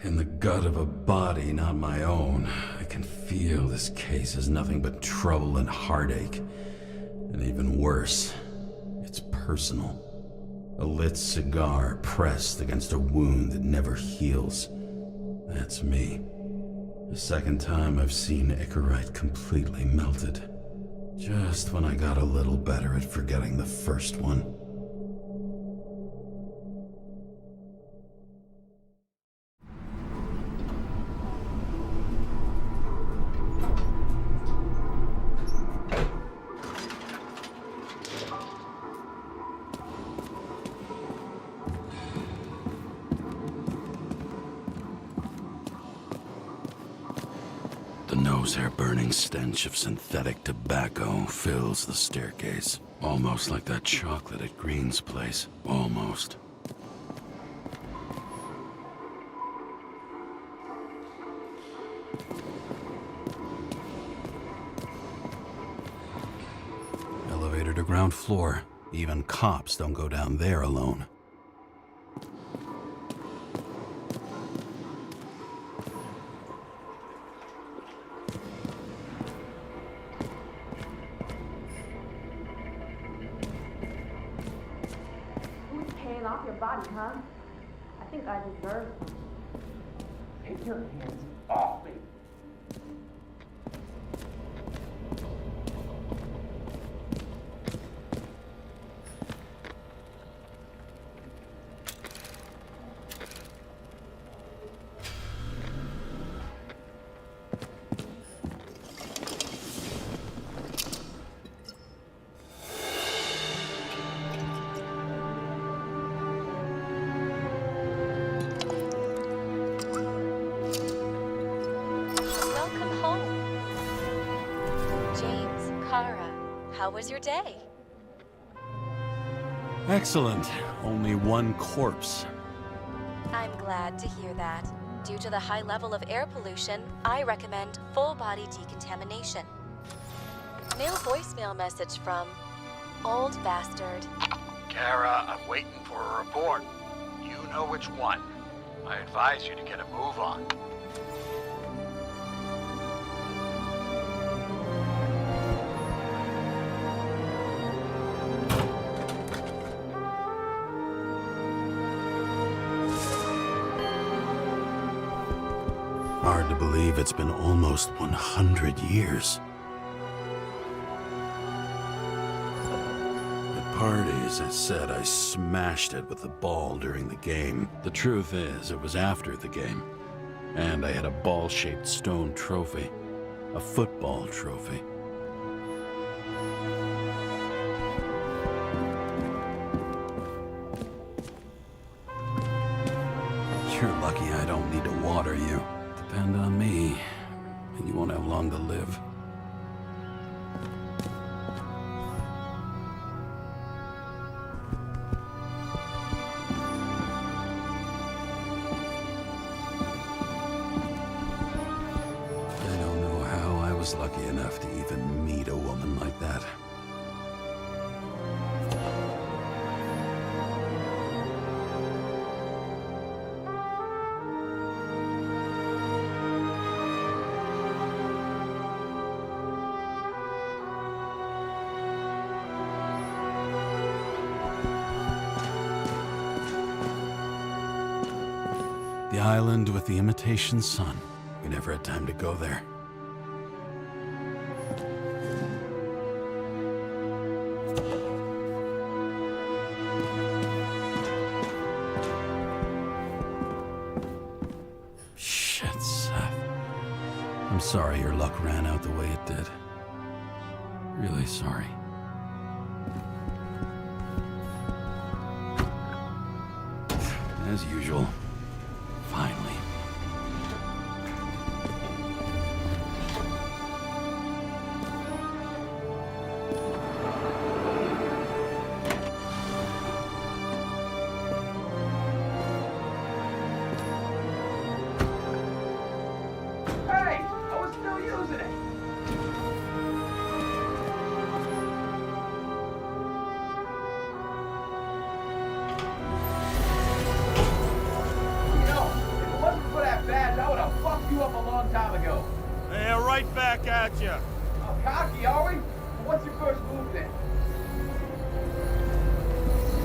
Speaker 4: In the gut of a body not my own, I can feel this case is nothing but trouble and heartache. And even worse, it's personal. A lit cigar pressed against a wound that never heals. That's me. The second time I've seen Icarite completely melted. Just when I got a little better at forgetting the first one. The nose-hair-burning stench of synthetic tobacco fills the staircase. Almost like that chocolate at Green's place. Almost. Elevator to ground floor. Even cops don't go down there alone.
Speaker 8: Off your body, huh? I think I deserve it. Take your hands off me.
Speaker 2: James Karra, how was your day?
Speaker 4: Excellent. Only one corpse.
Speaker 2: I'm glad to hear that. Due to the high level of air pollution, I recommend full-body decontamination. New voicemail message from Old Bastard.
Speaker 5: Kara, I'm waiting for a report. You know which one. I advise you to get a move on.
Speaker 4: Hard to believe it's been almost 100 years. At parties, I said I smashed it with the ball during the game. The truth is, it was after the game. And I had a ball-shaped stone trophy. A football trophy. You're lucky I don't need to water you. Depend on me, and you won't have long to live. I don't know how I was lucky enough to even meet a woman like that. The island with the imitation sun. We never had time to go there. Shit, Seth. I'm sorry your luck ran out the way it did. Really sorry. As usual. Finally.
Speaker 8: Hey! I was still using it!
Speaker 9: woke you up a long time ago.
Speaker 7: Yeah, right back at you.
Speaker 9: Oh, cocky, are we? What's your first move then?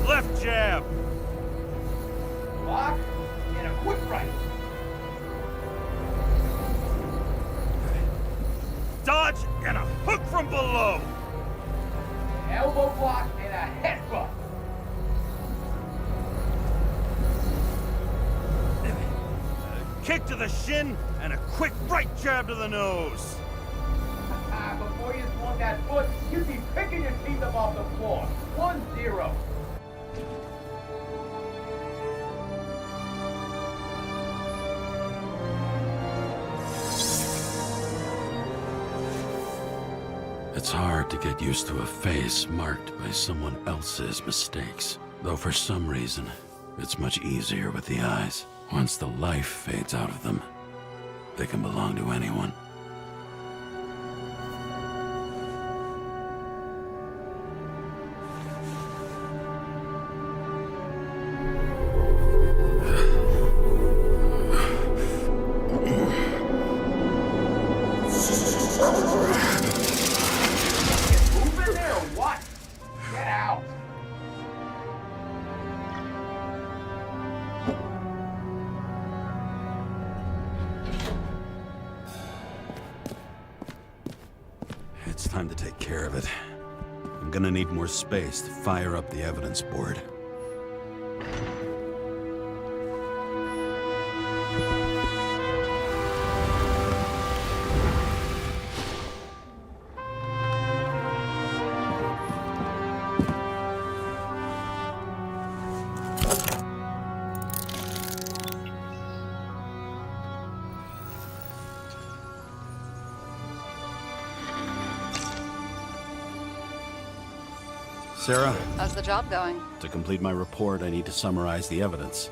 Speaker 7: Left jab.
Speaker 9: Block and a quick right.
Speaker 7: Dodge and a hook from below.
Speaker 9: Elbow block and a headbutt.
Speaker 7: Kick to the shin and a quick right jab to the nose.
Speaker 9: Before you swung that foot, you'd be picking your teeth up off the floor. 1-0.
Speaker 4: It's hard to get used to a face marked by someone else's mistakes. Though for some reason, it's much easier with the eyes. Once the life fades out of them, they can belong to anyone.
Speaker 9: Moving there or what? Get out.
Speaker 4: It's time to take care of it. I'm gonna need more space to fire up the evidence board. Sarah,
Speaker 6: How's the job going?
Speaker 4: to complete my report, I need to summarize the evidence.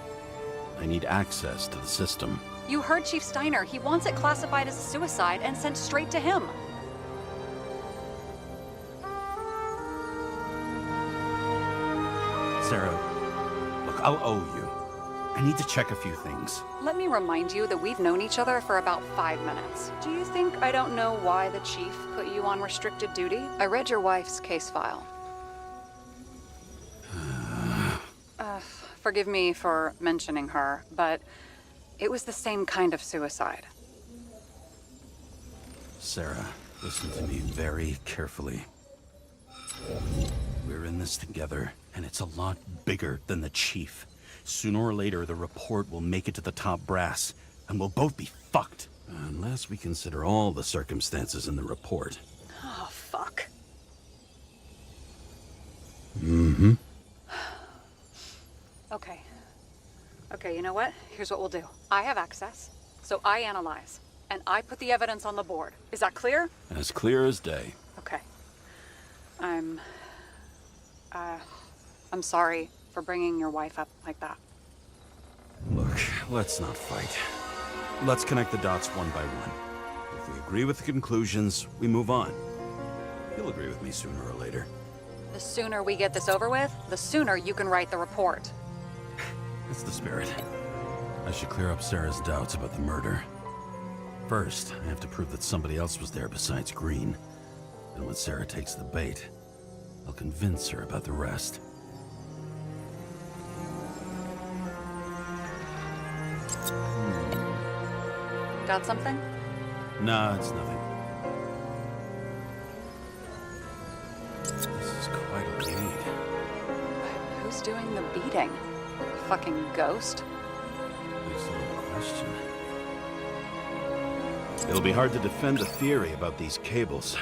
Speaker 4: I need access to the system.
Speaker 6: You heard Chief Steiner. He wants it classified as a suicide and sent straight to him.
Speaker 7: Sarah, look, I'll owe you. I need to check a few things.
Speaker 6: Let me remind you that we've known each other for about 5 minutes. Do you think I don't know why the Chief put you on restricted duty? I read your wife's case file. Forgive me for mentioning her, but it was the same kind of suicide.
Speaker 4: Sarah, listen to me very carefully. We're in this together, and it's a lot bigger than the Chief. Sooner or later, the report will make it to the top brass, and we'll both be fucked. Unless we consider all the circumstances in the report.
Speaker 6: Oh, fuck.
Speaker 4: Mm-hmm.
Speaker 6: Okay, you know what? Here's what we'll do. I have access, so I analyze, and I put the evidence on the board. Is that clear?
Speaker 4: As clear as day.
Speaker 6: Okay. I'm sorry for bringing your wife up like that.
Speaker 4: Look, let's not fight. Let's connect the dots one by one. If we agree with the conclusions, we move on. You'll agree with me sooner or later.
Speaker 6: The sooner we get this over with, the sooner you can write the report.
Speaker 4: That's the spirit. I should clear up Sarah's doubts about the murder. First, I have to prove that somebody else was there besides Green. And when Sarah takes the bait, I'll convince her about the rest.
Speaker 6: Got something?
Speaker 4: Nah, it's nothing. This is quite a lead.
Speaker 6: Who's doing the beating? Fucking ghost?
Speaker 4: There's a little question. It'll be hard to defend the theory about these cables.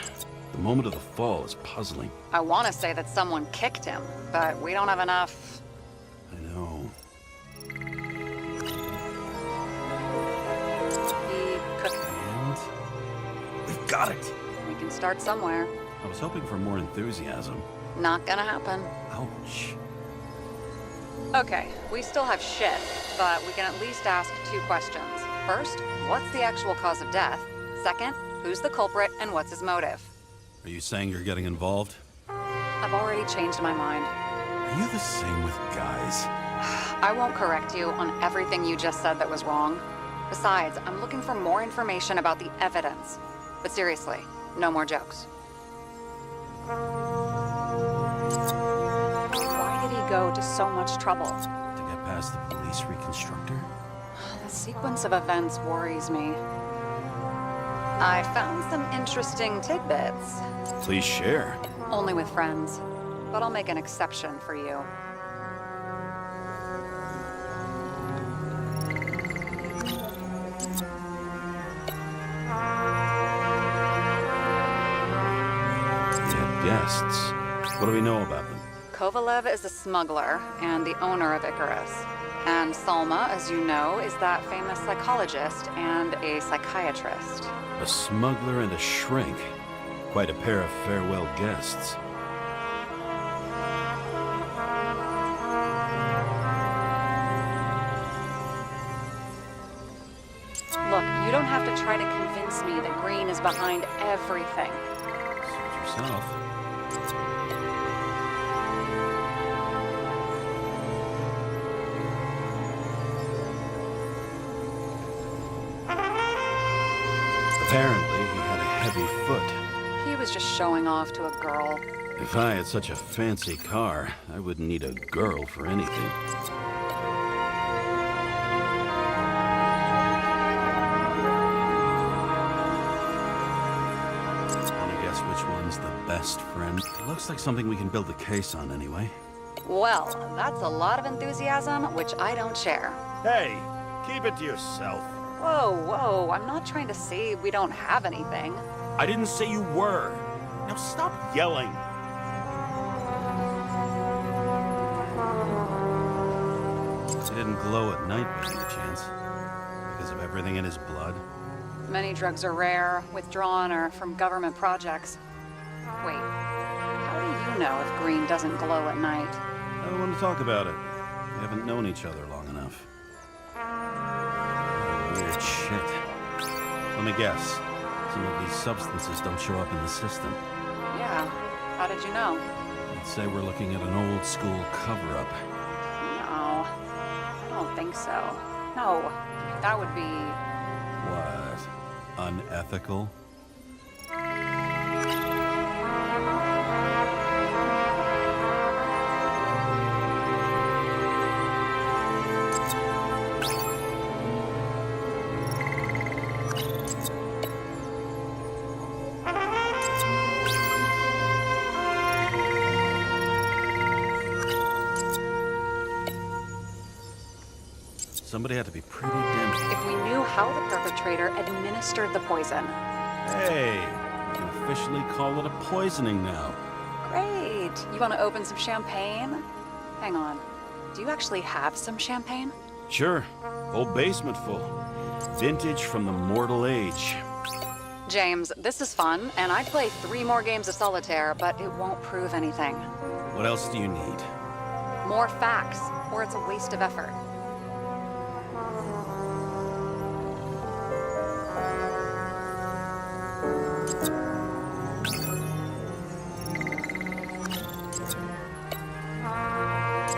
Speaker 4: The moment of the fall is puzzling.
Speaker 6: I want to say that someone kicked him, but we don't have enough.
Speaker 4: I know.
Speaker 6: He could.
Speaker 4: And we've got it.
Speaker 6: We can start somewhere.
Speaker 4: I was hoping for more enthusiasm.
Speaker 6: Not gonna happen.
Speaker 4: Ouch.
Speaker 6: Okay, we still have shit, but we can at least ask 2 questions. First, what's the actual cause of death? Second, who's the culprit and what's his motive?
Speaker 4: Are you saying you're getting involved?
Speaker 6: I've already changed my mind.
Speaker 4: Are you the same with guys?
Speaker 6: I won't correct you on everything you just said that was wrong, Besides, I'm looking for more information about the evidence. But seriously, no more jokes. Why did he go to so much trouble?
Speaker 7: To get past the police reconstructor?
Speaker 6: The sequence of events worries me. I found some interesting tidbits.
Speaker 7: Please share.
Speaker 6: Only with friends. But I'll make an exception for you.
Speaker 7: Guests. What do we know about them?
Speaker 6: Kovalev is a smuggler and the owner of Icarus. And Salma, as you know, is that famous psychologist and a psychiatrist.
Speaker 7: A smuggler and a shrink. Quite a pair of farewell guests.
Speaker 6: Look, you don't have to try to convince me that Green is behind everything.
Speaker 7: Suit yourself. Apparently, he had a heavy foot.
Speaker 6: He was just showing off to a girl.
Speaker 7: If I had such a fancy car, I wouldn't need a girl for anything. Wanna guess which one's the best friend? It looks like something we can build a case on anyway.
Speaker 6: Well, that's a lot of enthusiasm, which I don't share.
Speaker 7: Hey, keep it to yourself.
Speaker 6: Whoa, whoa, I'm not trying to say we don't have anything.
Speaker 7: I didn't say you were. Now stop yelling. He didn't glow at night by any chance. Because of everything in his blood.
Speaker 6: Many drugs are rare, withdrawn, or from government projects. Wait, how do you know if Green doesn't glow at night?
Speaker 7: I don't want to talk about it. We haven't known each other long enough. Weird shit. Let me guess. Some of these substances don't show up in the system.
Speaker 6: Yeah, how did you know?
Speaker 7: I'd say we're looking at an old school cover-up.
Speaker 6: No, I don't think so. No, that would be...
Speaker 7: What? Unethical? Somebody had to be pretty damn...
Speaker 6: If we knew how the perpetrator administered the poison.
Speaker 7: Hey, we can officially call it a poisoning now.
Speaker 6: Great. You want to open some champagne? Hang on. Do you actually have some champagne?
Speaker 7: Sure. Whole basement full. Vintage from the mortal age.
Speaker 6: James, this is fun, and I'd play 3 more games of solitaire, but it won't prove anything.
Speaker 7: What else do you need?
Speaker 6: More facts, or it's a waste of effort.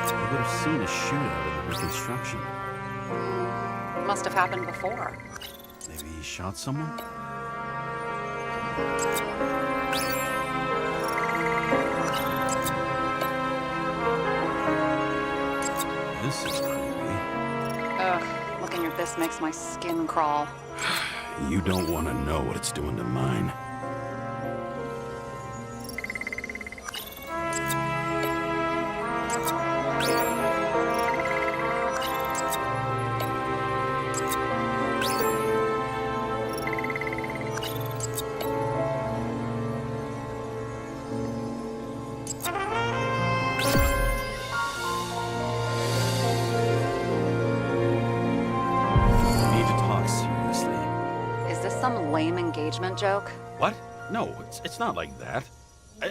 Speaker 7: You would have seen a shootout in the Reconstruction.
Speaker 6: Must have happened before.
Speaker 7: Maybe he shot someone? This is creepy.
Speaker 6: Ugh, looking at this makes my skin crawl.
Speaker 7: You don't want to know what it's doing to mine.
Speaker 6: Some lame engagement joke?
Speaker 7: What? No, it's not like that.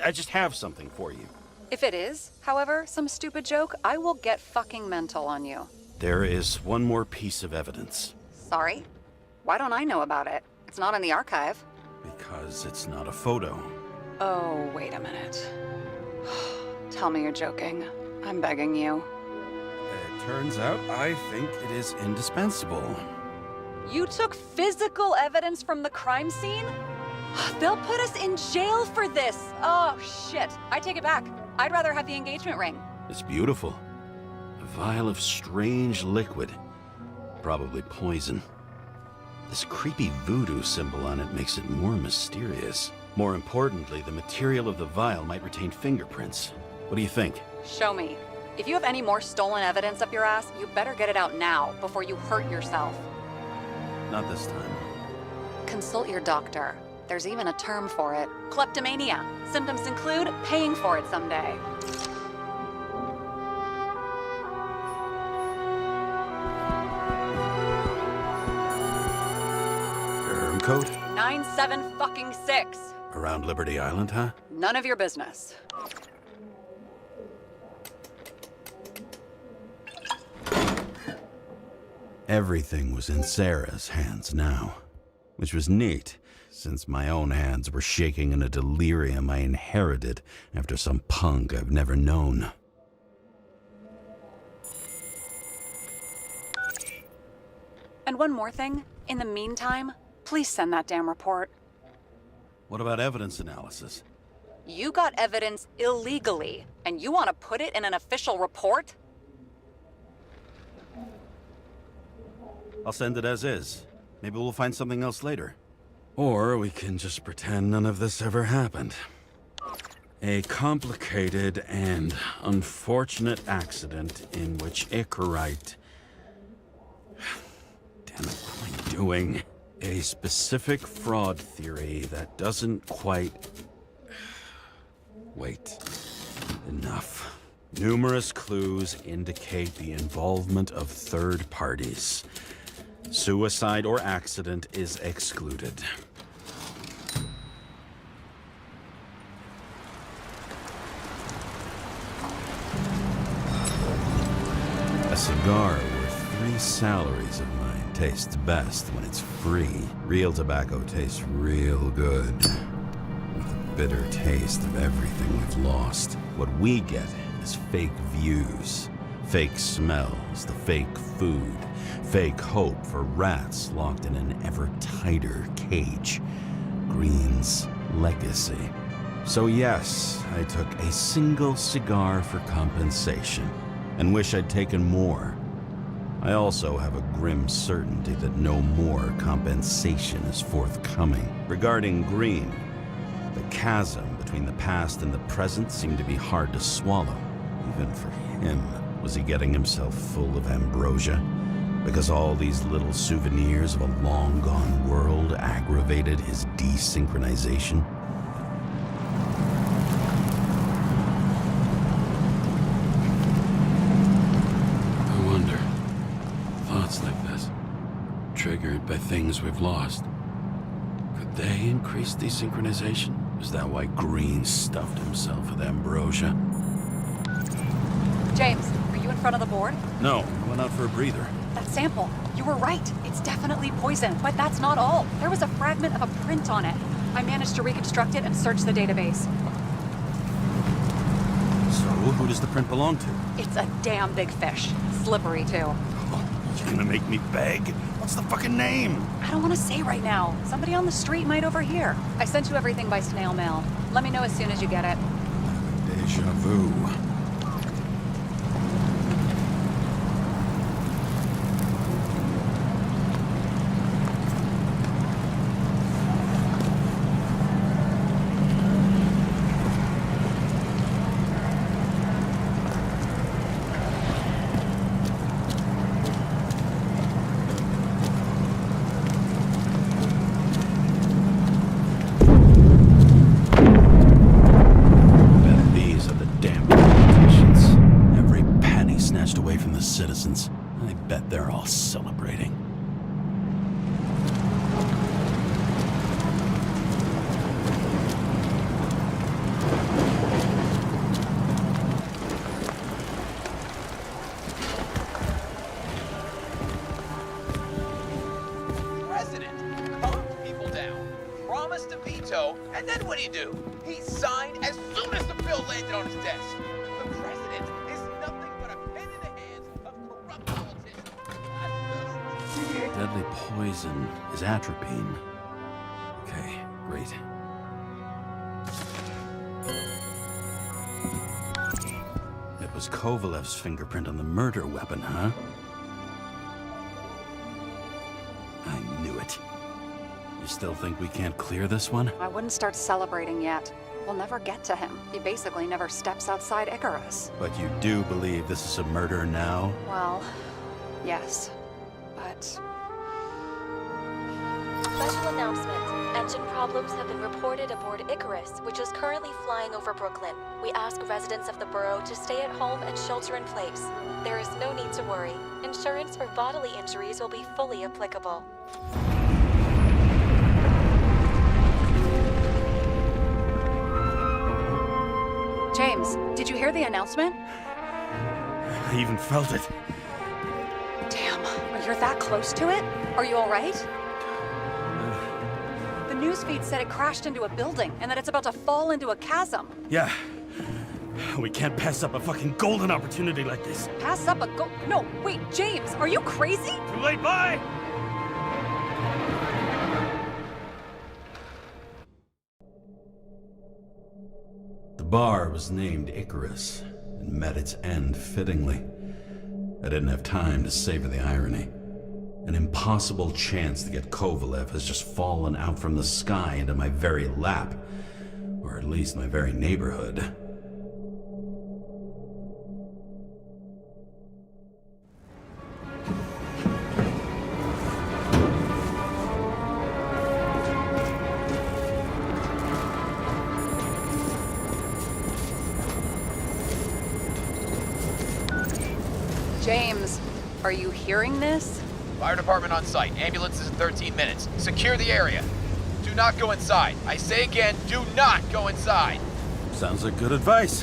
Speaker 7: I just have something for you.
Speaker 6: If it is, however, some stupid joke, I will get fucking mental on you.
Speaker 7: There is one more piece of evidence.
Speaker 6: Sorry? Why don't I know about it? It's not in the archive.
Speaker 7: Because it's not a photo.
Speaker 6: Oh, wait a minute. Tell me you're joking. I'm begging you.
Speaker 7: It turns out I think it is indispensable.
Speaker 6: You took physical evidence from the crime scene? They'll put us in jail for this. Oh, shit. I take it back. I'd rather have the engagement ring.
Speaker 4: It's beautiful. A vial of strange liquid. Probably poison. This creepy voodoo symbol on it makes it more mysterious. More importantly, the material of the vial might retain fingerprints. What do you think?
Speaker 6: Show me. If you have any more stolen evidence up your ass, you better get it out now before you hurt yourself.
Speaker 4: Not this time.
Speaker 6: Consult your doctor. There's even a term for it. Kleptomania. Symptoms include paying for it someday.
Speaker 4: Term code?
Speaker 6: 97-fucking-6.
Speaker 4: Around Liberty Island, huh?
Speaker 6: None of your business.
Speaker 4: Everything was in Sarah's hands now, which was neat, since my own hands were shaking in a delirium I inherited after some punk I've never known.
Speaker 6: And one more thing. In the meantime, please send that damn report.
Speaker 4: What about evidence analysis?
Speaker 6: You got evidence illegally, and you want to put it in an official report?
Speaker 4: I'll send it as is. Maybe we'll find something else later. Or we can just pretend none of this ever happened. A complicated and unfortunate accident in which Icarite... Damn it, what am I doing? A specific fraud theory that doesn't quite... Wait. Enough. Numerous clues indicate the involvement of third parties. Suicide or accident is excluded. A cigar worth 3 salaries of mine tastes best when it's free. Real tobacco tastes real good. With the bitter taste of everything we've lost. What we get is fake views, fake smells, the fake food, fake hope for rats locked in an ever tighter cage. Green's legacy. So yes, I took a single cigar for compensation, and wish I'd taken more. I also have a grim certainty that no more compensation is forthcoming. Regarding Green, the chasm between the past and the present seemed to be hard to swallow, even for him. Was he getting himself full of ambrosia? Because all these little souvenirs of a long-gone world aggravated his desynchronization? I wonder, thoughts like this, triggered by things we've lost, could they increase desynchronization? Is that why Green stuffed himself with ambrosia?
Speaker 6: James, are you in front of the board?
Speaker 4: No, I went out for a breather.
Speaker 6: That sample. You were right. It's definitely poison, but that's not all. There was a fragment of a print on it. I managed to reconstruct it and search the database.
Speaker 4: So, who does the print belong to?
Speaker 6: It's a damn big fish. Slippery, too.
Speaker 4: Oh, you're gonna make me beg? What's the fucking name?
Speaker 6: I don't want to say right now. Somebody on the street might overhear. I sent you everything by snail mail. Let me know as soon as you get it.
Speaker 4: Deja vu. Citizens. I bet they're all celebrating.
Speaker 9: President calmed people down, promised a veto, and then what do? He signed as soon as the bill landed on his desk. The president is nothing but a pen in the hands of corrupt politicians.
Speaker 4: That deadly poison is atropine. Okay, great. It was Kovalev's fingerprint on the murder weapon, huh? I knew it. You still think we can't clear this one?
Speaker 6: I wouldn't start celebrating yet. We'll never get to him. He basically never steps outside Icarus.
Speaker 4: But you do believe this is a murder now?
Speaker 6: Well, yes. But...
Speaker 2: Special announcement. Engine problems have been reported aboard Icarus, which is currently flying over Brooklyn. We ask residents of the borough to stay at home and shelter in place. There is no need to worry. Insurance for bodily injuries will be fully applicable.
Speaker 6: James, did you hear the announcement?
Speaker 7: I even felt it.
Speaker 6: Damn, you're that close to it? Are you all right? The newsfeed said it crashed into a building and that it's about to fall into a chasm.
Speaker 7: Yeah. We can't pass up a fucking golden opportunity like this.
Speaker 6: Pass up a go- No, wait, James, are you crazy?
Speaker 7: Too late, bye!
Speaker 4: The bar was named Icarus and met its end fittingly. I didn't have time to savor the irony. An impossible chance to get Kovalev has just fallen out from the sky into my very lap, or at least my very neighborhood.
Speaker 6: James, are you hearing this?
Speaker 9: Fire department on site. Ambulances in 13 minutes. Secure the area. Do not go inside. I say again, do not go inside.
Speaker 7: Sounds like good advice.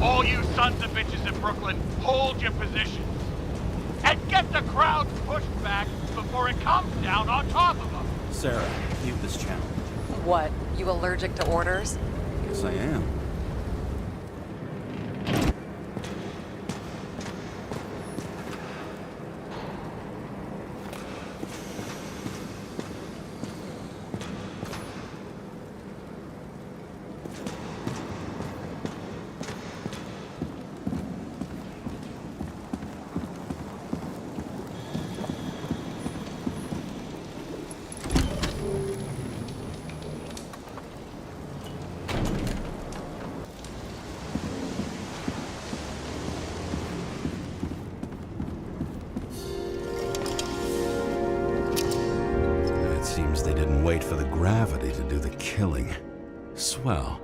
Speaker 5: All you sons of bitches in Brooklyn, hold your positions. And get the crowd pushed back before it comes down on top of them.
Speaker 7: Sarah, leave this channel.
Speaker 6: What, you allergic to orders?
Speaker 7: Yes, I am.
Speaker 4: Seems they didn't wait for the gravity to do the killing. Swell.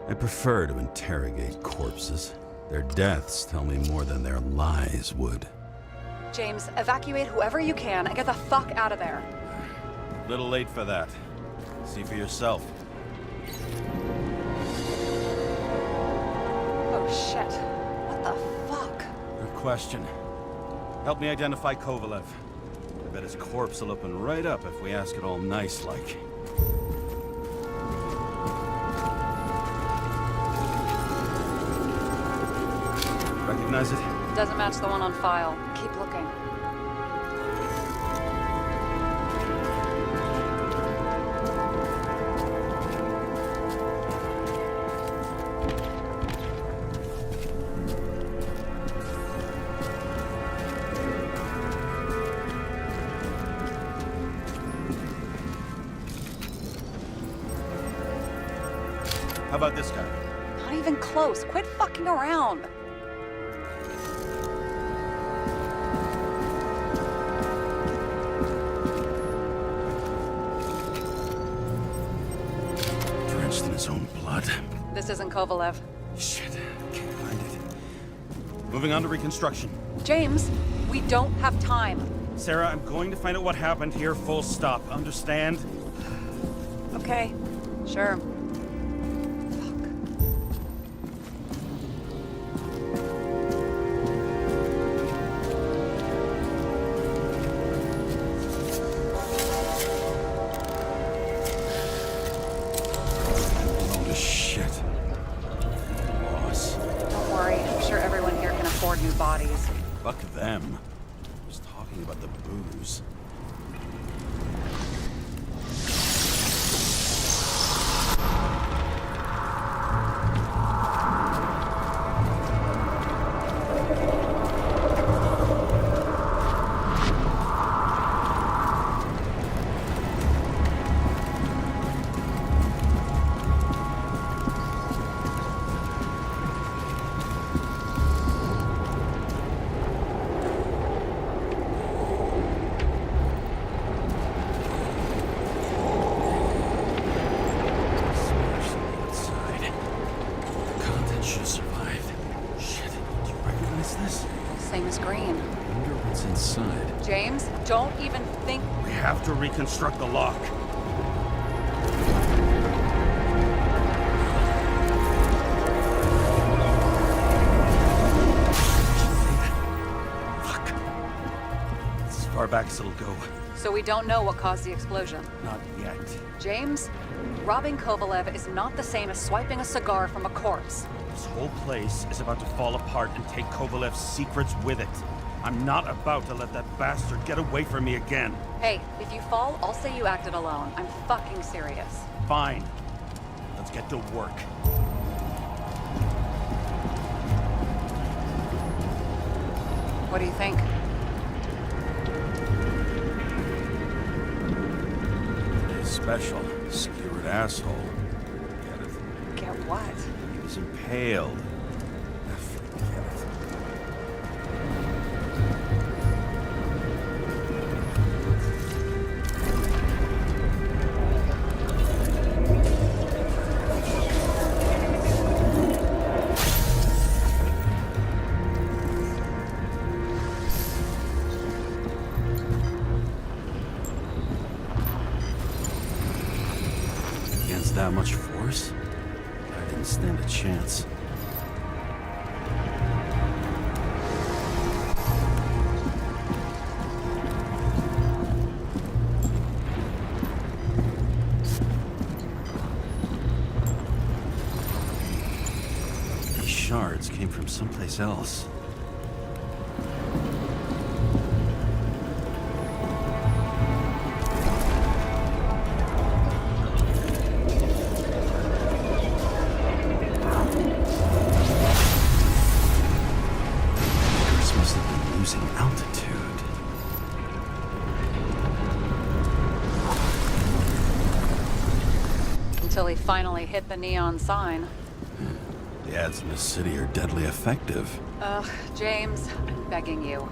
Speaker 4: I prefer to interrogate corpses. Their deaths tell me more than their lies would.
Speaker 6: James, evacuate whoever you can and get the fuck out of there.
Speaker 7: Little late for that. See for yourself.
Speaker 6: Oh shit. What the fuck?
Speaker 7: Good question. Help me identify Kovalev. I bet his corpse will open right up if we ask it all nice-like. Recognize it?
Speaker 6: Doesn't match the one on file. Keep looking.
Speaker 7: How about this guy?
Speaker 6: Not even close. Quit fucking around.
Speaker 4: Drenched in his own blood.
Speaker 6: This isn't Kovalev.
Speaker 7: Shit, can't find it. Moving on to Reconstruction.
Speaker 6: James, we don't have time.
Speaker 7: Sarah, I'm going to find out what happened here, full stop. Understand?
Speaker 6: Okay, sure.
Speaker 4: Load of shit. Loss.
Speaker 6: Don't worry, I'm sure everyone here can afford new bodies.
Speaker 7: Fuck them. Just booze.
Speaker 6: James, don't even think...
Speaker 7: We have to reconstruct the lock. Fuck. It's as far back as it'll go.
Speaker 6: So we don't know what caused the explosion?
Speaker 7: Not yet.
Speaker 6: James, robbing Kovalev is not the same as swiping a cigar from a corpse.
Speaker 7: This whole place is about to fall apart and take Kovalev's secrets with it. I'm not about to let that bastard get away from me again.
Speaker 6: Hey, if you fall, I'll say you acted alone. I'm fucking serious.
Speaker 7: Fine. Let's get to work.
Speaker 6: What do you think?
Speaker 7: He's special. Skewered asshole. Get it?
Speaker 6: Get what?
Speaker 7: He was impaled. Forget it. That much force? I didn't stand a chance. These shards came from someplace else.
Speaker 6: Until he finally hit the neon sign.
Speaker 7: The ads in this city are deadly effective.
Speaker 6: Ugh, James, I'm begging you.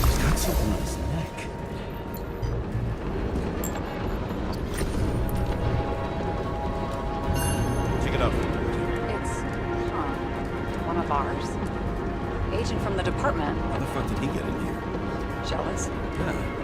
Speaker 7: He's got something on his neck. Check it out.
Speaker 6: It's, one of ours. Agent from the department.
Speaker 7: How the fuck did he get in here?
Speaker 6: Jealous?
Speaker 7: Yeah.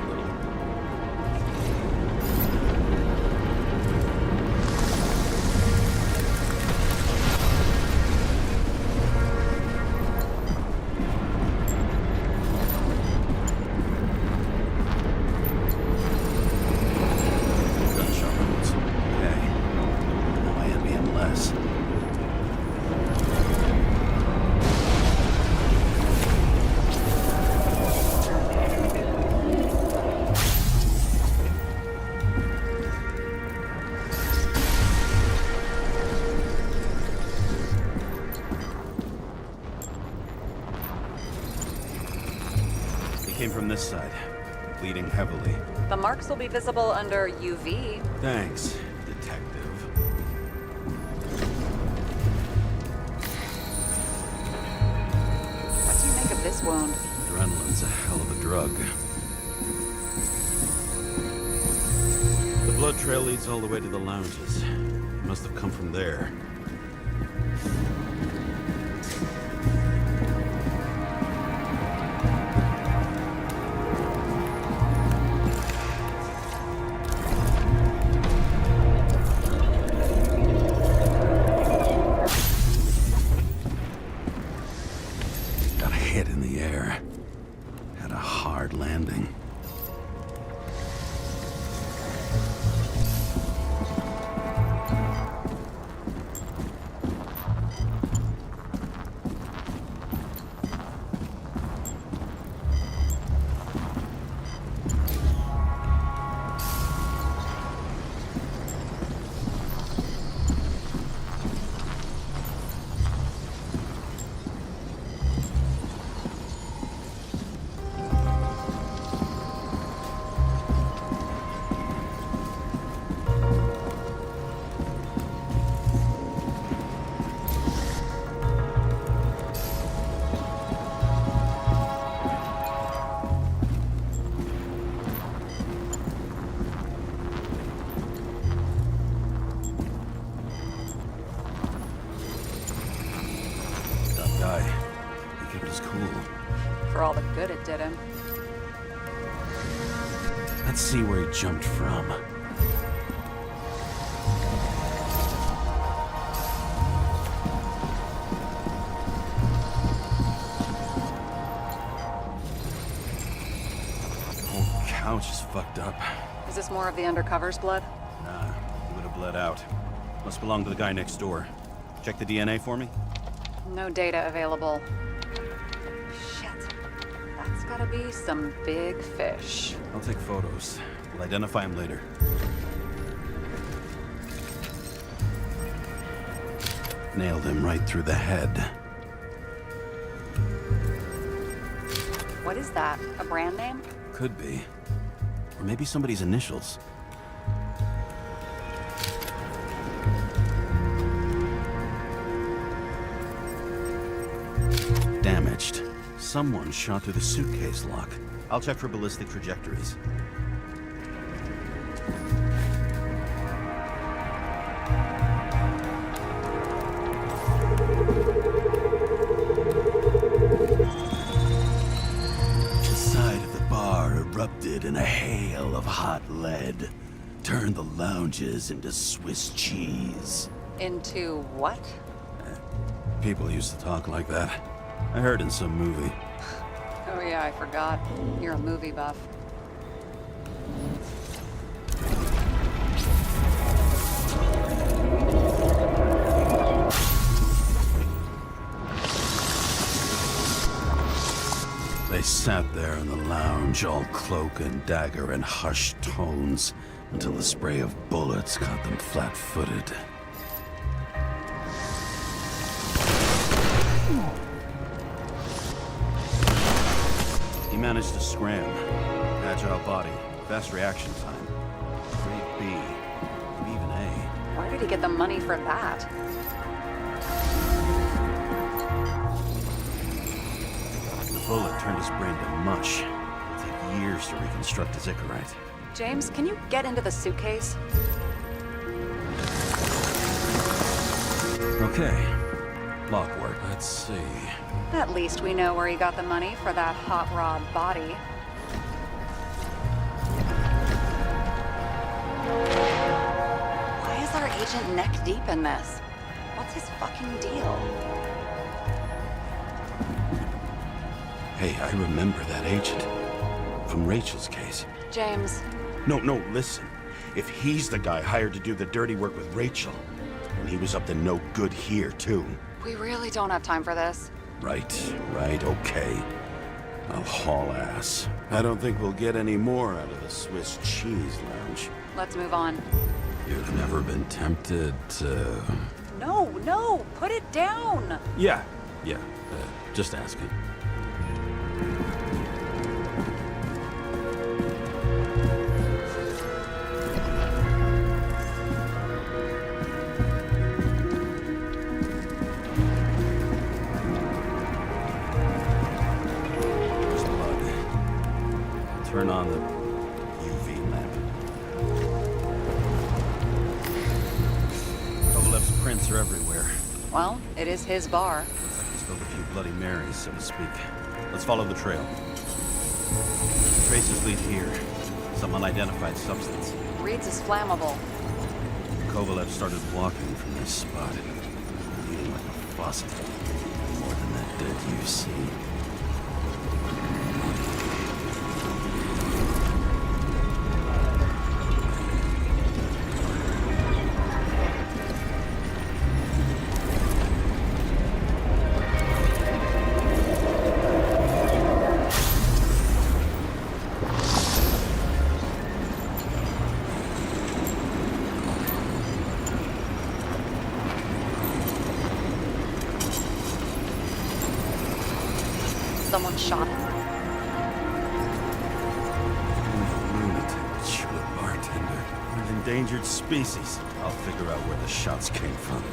Speaker 7: Came from this side, bleeding heavily.
Speaker 6: The marks will be visible under UV.
Speaker 7: Thanks, detective.
Speaker 6: What do you make of this wound?
Speaker 7: Adrenaline's a hell of a drug. The blood trail leads all the way to the lounges. It must have come from there. Landing. cool.
Speaker 6: For all the good it did him.
Speaker 7: Let's see where he jumped from. Whole couch is fucked up.
Speaker 6: Is this more of the undercover's blood?
Speaker 7: Nah, he would have bled out. Must belong to the guy next door. Check the DNA for me?
Speaker 6: No data available. Shit. That's gotta be some big fish.
Speaker 7: I'll take photos. We'll identify him later. Nailed him right through the head.
Speaker 6: What is that? A brand name?
Speaker 7: Could be. Or maybe somebody's initials. Damaged. Someone shot through the suitcase lock. I'll check for ballistic trajectories. The side of the bar erupted in a hail of hot lead. Turned the lounges into Swiss cheese.
Speaker 6: Into what?
Speaker 4: People used to talk like that. I heard in some movie.
Speaker 6: Oh yeah, I forgot. You're a movie buff.
Speaker 4: They sat there in the lounge, all cloak and dagger and hushed tones, until the spray of bullets caught them flat-footed.
Speaker 7: He managed to scram. Agile body, fast reaction time. Grade B, maybe even A.
Speaker 6: Where did he get the money for that?
Speaker 7: The bullet turned his brain to mush. It'll take years to reconstruct his Icarite.
Speaker 6: James, can you get into the suitcase?
Speaker 7: Okay. Lock work.
Speaker 4: Let's see.
Speaker 6: At least we know where he got the money for that hot rod body. Why is our agent neck deep in this? What's his fucking deal?
Speaker 4: Hey, I remember that agent. From Rachel's case.
Speaker 6: James,
Speaker 7: No, listen. If he's the guy hired to do the dirty work with Rachel, and he was up to no good here, too.
Speaker 6: we really don't have time for this.
Speaker 4: Right, okay. I'll haul ass. I don't think we'll get any more out of the Swiss cheese lounge.
Speaker 6: Let's move on.
Speaker 4: You've never been tempted to...
Speaker 6: No, put it down!
Speaker 4: Yeah, just asking. There's blood. Turn on the UV lamp. Kovalev's prints are everywhere.
Speaker 6: Well, it is his bar.
Speaker 7: Looks like he spilled a few Bloody Marys, so to speak. Let's follow the trail. Traces lead here. Some unidentified substance.
Speaker 6: Reed's is flammable.
Speaker 4: Kovalev started walking from this spot. Bleeding like a faucet. More than that dead you see.
Speaker 6: Someone shot him.
Speaker 4: Lunatic, shoot a bartender. An endangered species. I'll figure out where the shots came from.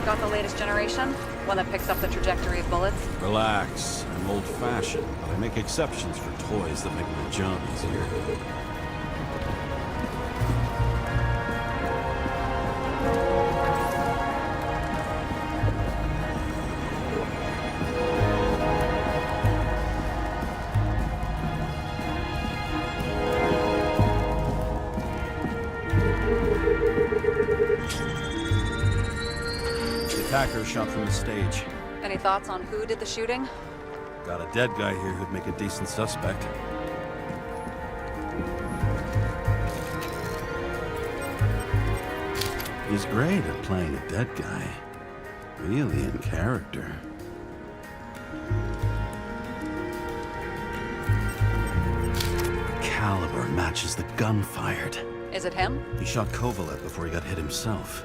Speaker 6: Got the latest generation? One that picks up the trajectory of bullets?
Speaker 4: Relax. I'm old-fashioned, but I make exceptions for toys that make my job easier.
Speaker 7: attacker shot from the stage.
Speaker 6: Any thoughts on who did the shooting?
Speaker 7: Got a dead guy here who'd make a decent suspect.
Speaker 4: He's great at playing a dead guy. Really in character. Caliber matches the gun fired.
Speaker 6: Is it him?
Speaker 7: He shot Kovalev before he got hit himself.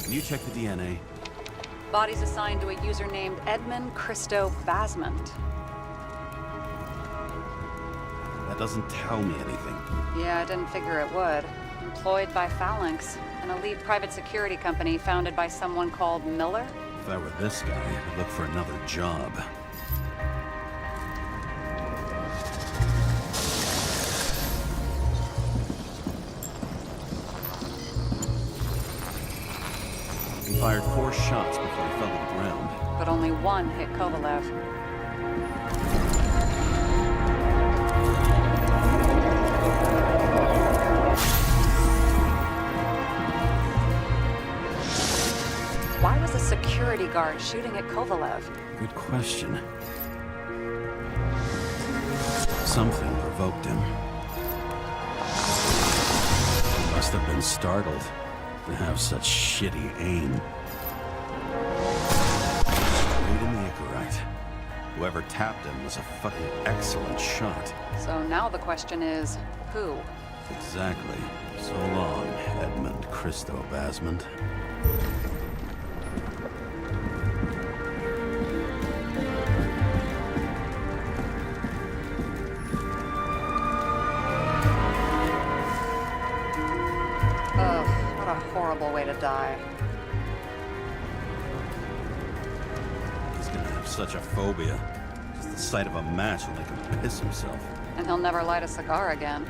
Speaker 7: Can you check the DNA?
Speaker 6: Body's assigned to a user named Edmund Christo Basment.
Speaker 7: That doesn't tell me anything.
Speaker 6: Yeah, I didn't figure it would. Employed by Phalanx, an elite private security company founded by someone called Miller.
Speaker 7: If I were this guy, I'd look for another job. He fired 4 shots before he fell to the ground.
Speaker 6: But only one hit Kovalev. Why was a security guard shooting at Kovalev?
Speaker 4: Good question. Something provoked him. He must have been startled to have such shitty aim. Straight in the Icarite.
Speaker 7: Whoever tapped him was a fucking excellent shot.
Speaker 6: So now the question is, who?
Speaker 4: Exactly. So long, Edmund Christo Basment.
Speaker 6: Ugh, what a horrible way to die.
Speaker 7: He's gonna have such a phobia. Just the sight of a match will make him piss himself.
Speaker 6: And he'll never light a cigar again.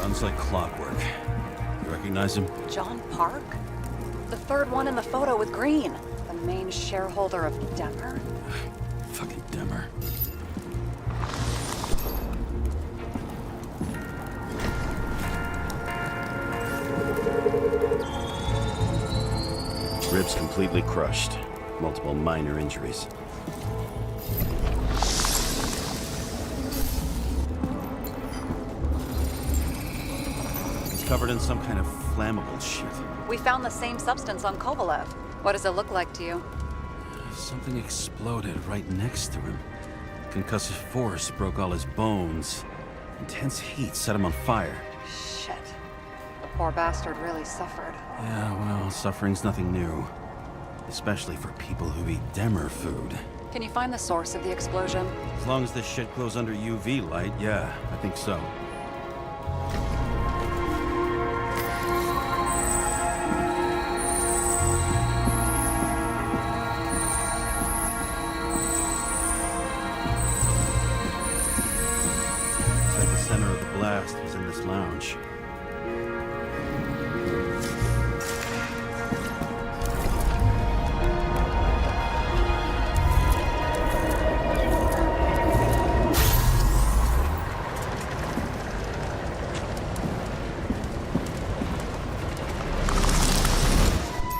Speaker 7: Runs like clockwork. You recognize him?
Speaker 6: John Park? The third one in the photo with Green. The main shareholder of Demmer?
Speaker 4: Fucking Demmer.
Speaker 7: Ribs completely crushed. Multiple minor injuries. He's covered in some kind of flammable shit.
Speaker 6: We found the same substance on Kovalev. What does it look like to you?
Speaker 7: Something exploded right next to him. Concussive force broke all his bones. Intense heat set him on fire.
Speaker 6: Shit. The poor bastard really suffered.
Speaker 7: Yeah, well, suffering's nothing new. Especially for people who eat Demmer food.
Speaker 6: Can you find the source of the explosion?
Speaker 7: As long as this shit goes under UV light, yeah, I think so. Looks like the center of the blast was in this lounge.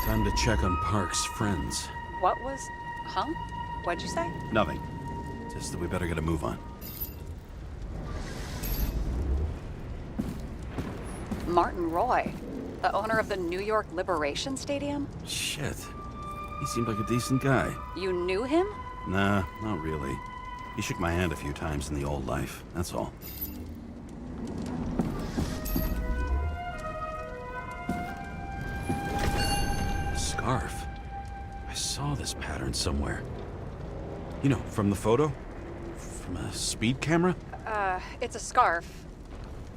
Speaker 7: Time to check on Park's friends.
Speaker 6: What was... Huh? What'd you say?
Speaker 7: Nothing. Just that we better get a move on.
Speaker 6: Martin Roy, the owner of the New York Liberation Stadium?
Speaker 7: Shit. He seemed like a decent guy.
Speaker 6: You knew him?
Speaker 7: Nah, not really. He shook my hand a few times in the old life, that's all. A scarf. I saw saw this pattern somewhere. You know, from the photo? From a speed camera?
Speaker 6: It's a scarf.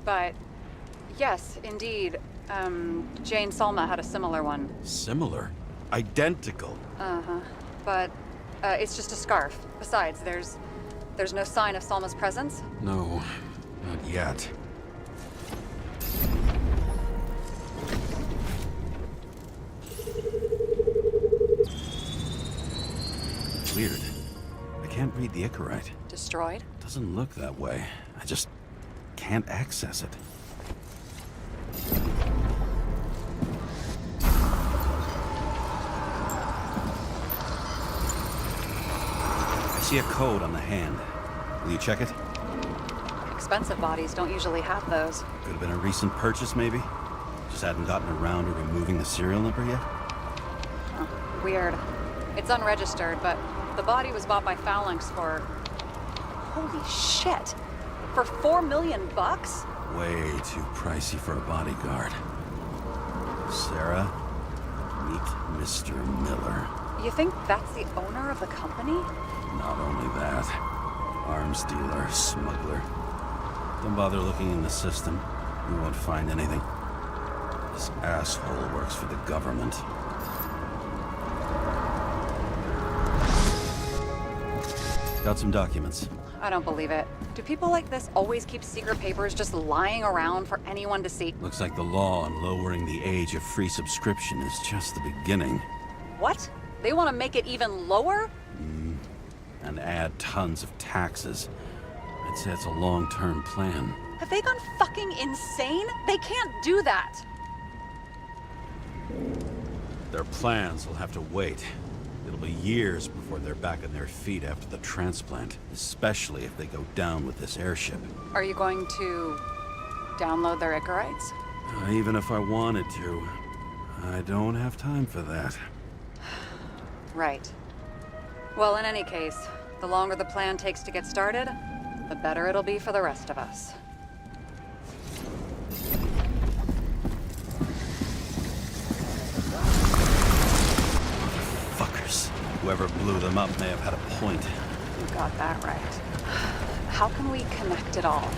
Speaker 6: But, yes, indeed. Jane Salma had a similar one.
Speaker 7: Similar? Identical?
Speaker 6: Uh-huh. But, it's just a scarf. Besides, there's no sign of Salma's presence?
Speaker 7: No, not yet. Weird. I can't read the Icarite.
Speaker 6: Destroyed?
Speaker 7: Doesn't look that way. I just can't access it. I see a code on the hand. Will you check it?
Speaker 6: Expensive bodies don't usually have those.
Speaker 7: Could have been a recent purchase, maybe? Just hadn't gotten around to removing the serial number yet?
Speaker 6: Huh. Weird. It's unregistered, but the body was bought by Phalanx for... Holy shit! For $4 million bucks?
Speaker 7: Way too pricey for a bodyguard. Sarah, meet Mr. Miller.
Speaker 6: You think that's the owner of the company?
Speaker 7: Not only that, arms dealer, smuggler. Don't bother looking in the system. You won't find anything. This asshole works for the government. Got some documents.
Speaker 6: I don't believe it. Do people like this always keep secret papers just lying around for anyone to see?
Speaker 7: Looks like the law on lowering the age of free subscription is just the beginning.
Speaker 6: What? They want to make it even lower?
Speaker 7: And add tons of taxes. I'd say it's a long-term plan.
Speaker 6: Have they gone fucking insane? They can't do that!
Speaker 7: Their plans will have to wait. It'll be years before they're back on their feet after the transplant, especially if they go down with this airship.
Speaker 6: Are you going to download their Icarites?
Speaker 7: Even if I wanted to, I don't have time for that.
Speaker 6: Right. Well, in any case, the longer the plan takes to get started, the better it'll be for the rest of us.
Speaker 7: Fuckers. Whoever blew them up may have had a point.
Speaker 6: You got that right. How can we connect it all?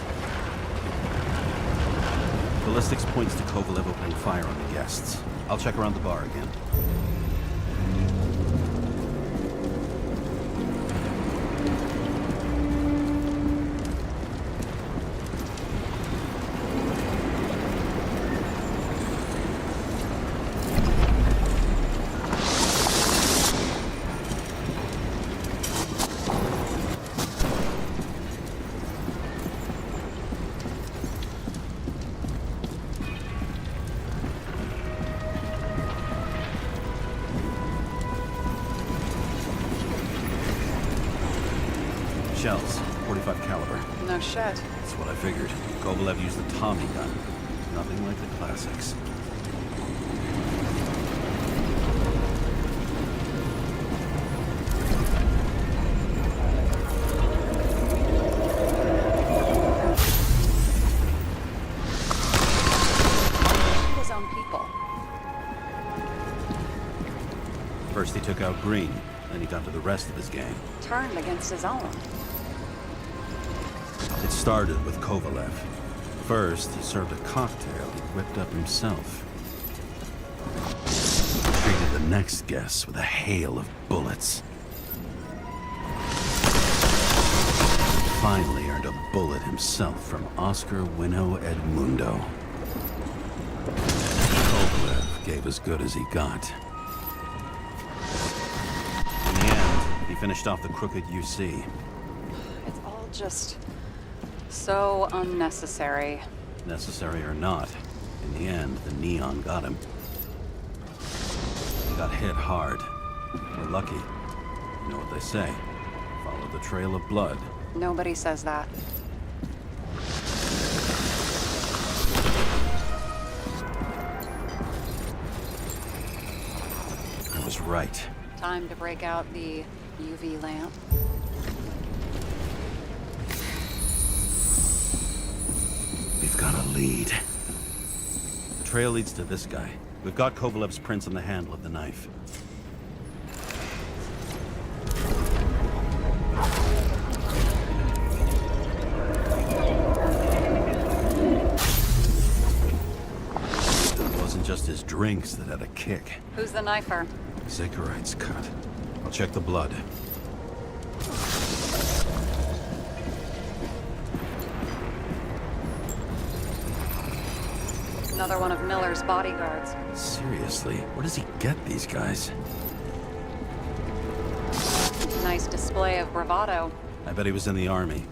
Speaker 7: Ballistics points to Kovalev opening fire on the guests. I'll check around the bar again. Shells, 45 caliber.
Speaker 6: No shit.
Speaker 7: That's what I figured. Kovalev used the Tommy gun. Nothing like the classics.
Speaker 6: His own people.
Speaker 7: First he took out Green, then he got to the rest of his gang.
Speaker 6: Turned against his own.
Speaker 7: It started with Kovalev. First, he served a cocktail he whipped up himself. Treated the next guest with a hail of bullets. Finally earned a bullet himself from Oscar Winnow Edmundo. Kovalev gave as good as he got. In the end, he finished off the crooked UC.
Speaker 6: It's all just so unnecessary.
Speaker 7: Necessary or not, in the end, the neon got him. He got hit hard. We're lucky. You know what they say. Follow the trail of blood.
Speaker 6: Nobody says that.
Speaker 7: I was right.
Speaker 6: Time to break out the UV lamp.
Speaker 7: We've got a lead. The trail leads to this guy. We've got Kovalev's prints on the handle of the knife.
Speaker 4: drinks that had a kick.
Speaker 6: Who's the knifer?
Speaker 4: Zikarite's cut. I'll check the blood.
Speaker 6: Another one of Miller's bodyguards.
Speaker 4: Seriously, where does he get these guys?
Speaker 6: Nice display of bravado.
Speaker 4: I bet he was in the army.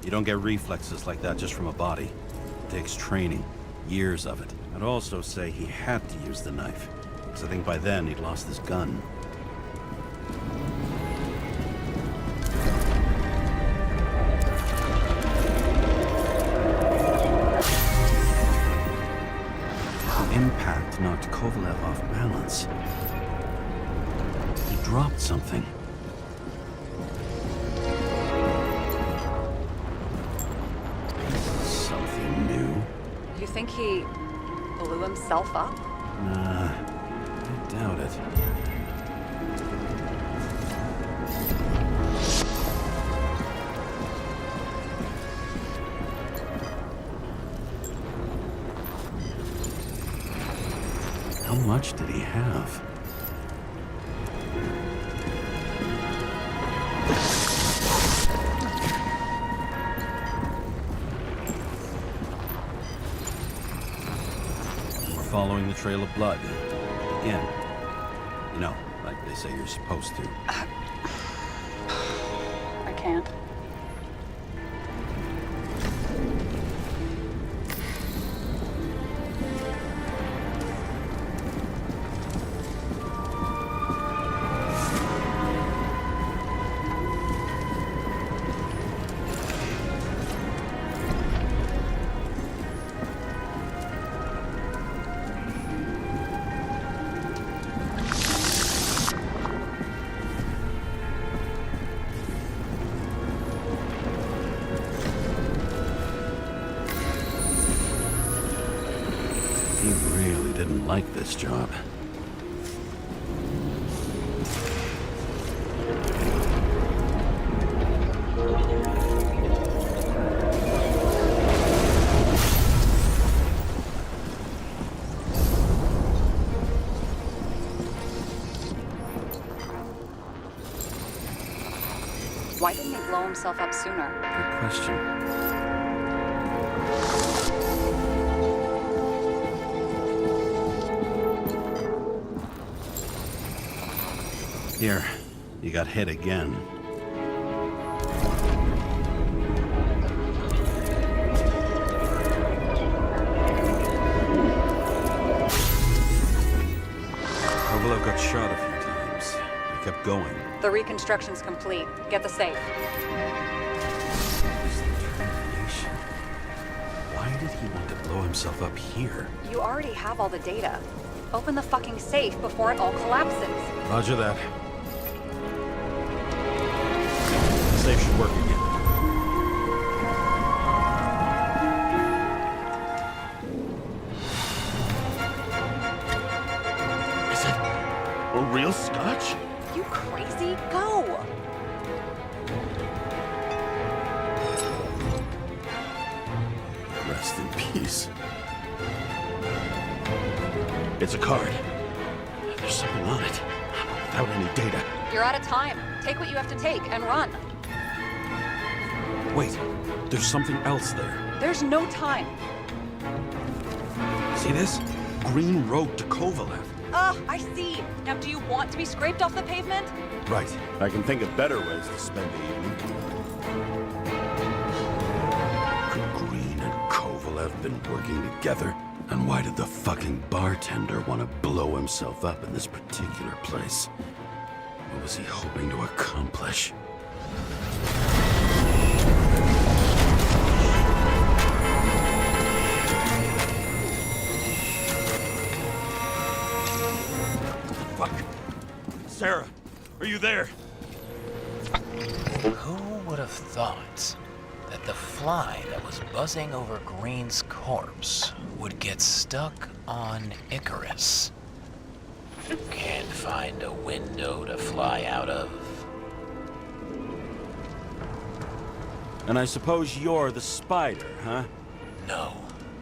Speaker 4: You don't get reflexes like that just from a body. It takes training. Years of it. I'd also say he had to use the knife, because I think by then he'd lost his gun. The impact knocked Kovalev off balance. He dropped something. Something new?
Speaker 6: You think he blew himself up?
Speaker 4: Nah, I doubt it. How much did he have? We're following the trail of blood. In. You know, like they say you're supposed to.
Speaker 6: I can't.
Speaker 4: He really didn't like this job.
Speaker 6: Why didn't he blow himself up sooner?
Speaker 4: Good question. Here, you got hit again. Kovalev got shot a few times. He kept going.
Speaker 6: The reconstruction's complete. Get the safe.
Speaker 4: What's the determination? Why did he want to blow himself up here?
Speaker 6: You already have all the data. Open the fucking safe before it all collapses.
Speaker 4: Roger that. The safe should work again. Is it a real scotch?
Speaker 6: You crazy? Go!
Speaker 4: Rest in peace. It's a card. There's something on it. Without any data.
Speaker 6: You're out of time. Take what you have to take and run.
Speaker 4: Wait, there's something else there.
Speaker 6: There's no time.
Speaker 4: See this? Green road to Kovalev.
Speaker 6: I see. Now, do you want to be scraped off the pavement?
Speaker 4: Right. I can think of better ways to spend the evening. Could Green and Kovalev been working together? And why did the fucking bartender want to blow himself up in this particular place? What was he hoping to accomplish? Fuck. Sarah, are you there?
Speaker 10: Who would have thought that the fly that was buzzing over Green's corpse would get stuck on Icarus? Can't find a window to fly out of.
Speaker 4: And I suppose you're the spider, huh?
Speaker 10: No,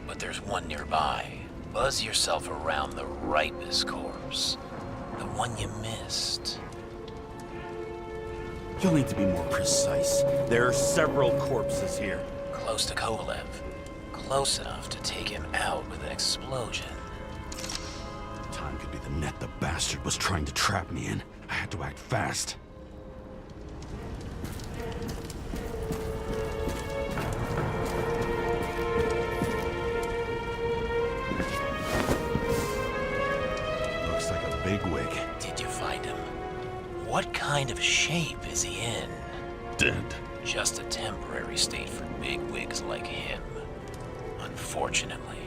Speaker 10: but there's one nearby. Buzz yourself around the ripest corpse. The one you missed.
Speaker 7: You'll need to be more precise. There are several corpses here.
Speaker 10: Close to Kovalev. Close enough to take him out with an explosion.
Speaker 4: Time could be the net the bastard was trying to trap me in. I had to act fast. Looks like a bigwig.
Speaker 10: Did you find him? What kind of shape is he in?
Speaker 4: Dead.
Speaker 10: Just a temporary state for bigwigs like him. Unfortunately.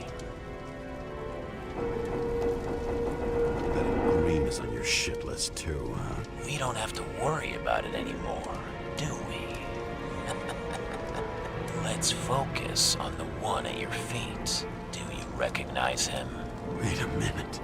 Speaker 4: Betting Green is on your shit list too, huh?
Speaker 10: We don't have to worry about it anymore, do we? Let's focus on the one at your feet. Do you recognize him?
Speaker 4: Wait a minute.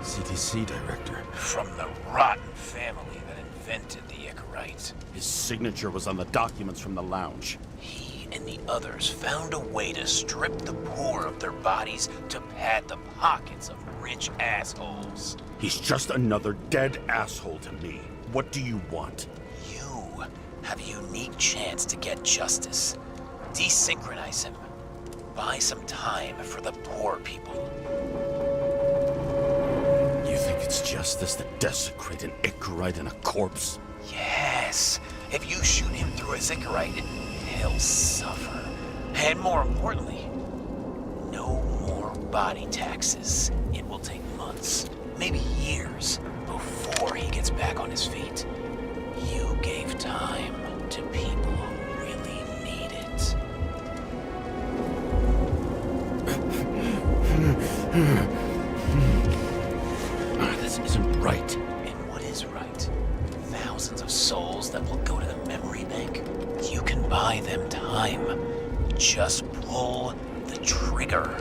Speaker 4: CTC director.
Speaker 10: From the rotten family that invented the Icarite.
Speaker 7: His signature was on the documents from the lounge.
Speaker 10: He and the others found a way to strip the poor of their bodies to pad the pockets of rich assholes.
Speaker 7: He's just another dead asshole to me. What do you want?
Speaker 10: You have a unique chance to get justice. Desynchronize him. Buy some time for the poor people.
Speaker 7: You think it's justice to desecrate an Icarite and a corpse?
Speaker 10: Yes. If you shoot him through a Icarite, he'll suffer. And more importantly, no more body taxes. It will take months, maybe years, before he gets back on his feet. You gave time to people who really need it.
Speaker 7: This isn't right.
Speaker 10: And what is right? Thousands of souls that will go to the memory bank? You can buy them time. Just pull the trigger.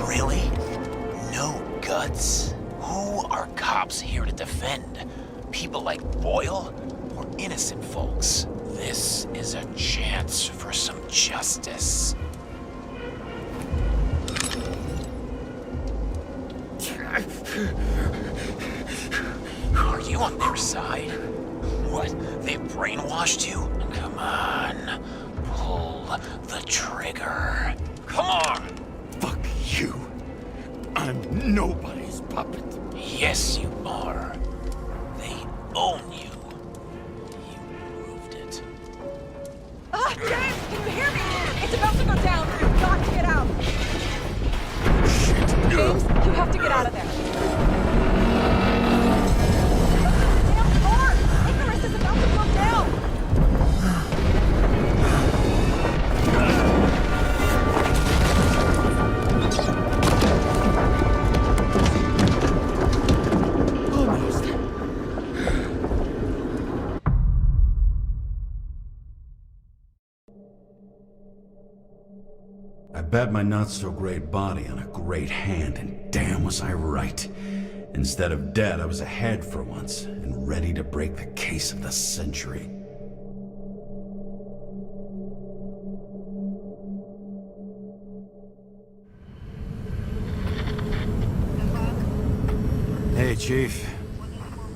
Speaker 10: Really? No guts? Who are cops here to defend? People like Boyle? Or innocent folks? This is a chance for some justice. Are you on their side? What? They've brainwashed you? Come on. Pull the trigger. Come on!
Speaker 7: Fuck you. I'm nobody's puppet.
Speaker 10: Yes, you are. They own you. You proved it.
Speaker 8: Ah, James, can you hear me? It's about to go down. You've got to get out.
Speaker 7: Shit.
Speaker 8: James, you have to get out of there. Damn door! Icarus is about to blow down.
Speaker 4: I bet my not-so-great body on a great hand, and damn was I right. Instead of dead, I was ahead for once, and ready to break the case of the century.
Speaker 7: Hey, Chief.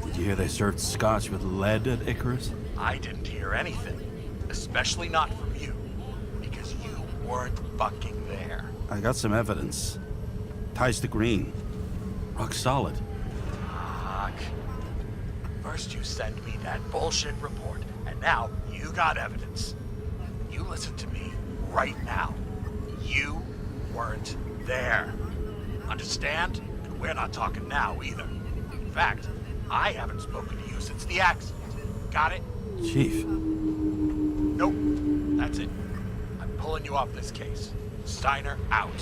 Speaker 7: Did you hear they served scotch with lead at Icarus?
Speaker 5: I didn't hear anything, especially not from you, because you weren't fucking there.
Speaker 7: I got some evidence. Ties to Green. Rock solid.
Speaker 5: Fuck. First you send me that bullshit report, and now you got evidence. You listen to me right now. You weren't there. Understand? And we're not talking now either. In fact, I haven't spoken to you since the accident. Got it?
Speaker 7: Chief.
Speaker 5: Nope. That's it. I'm pulling you off this case. Steiner out.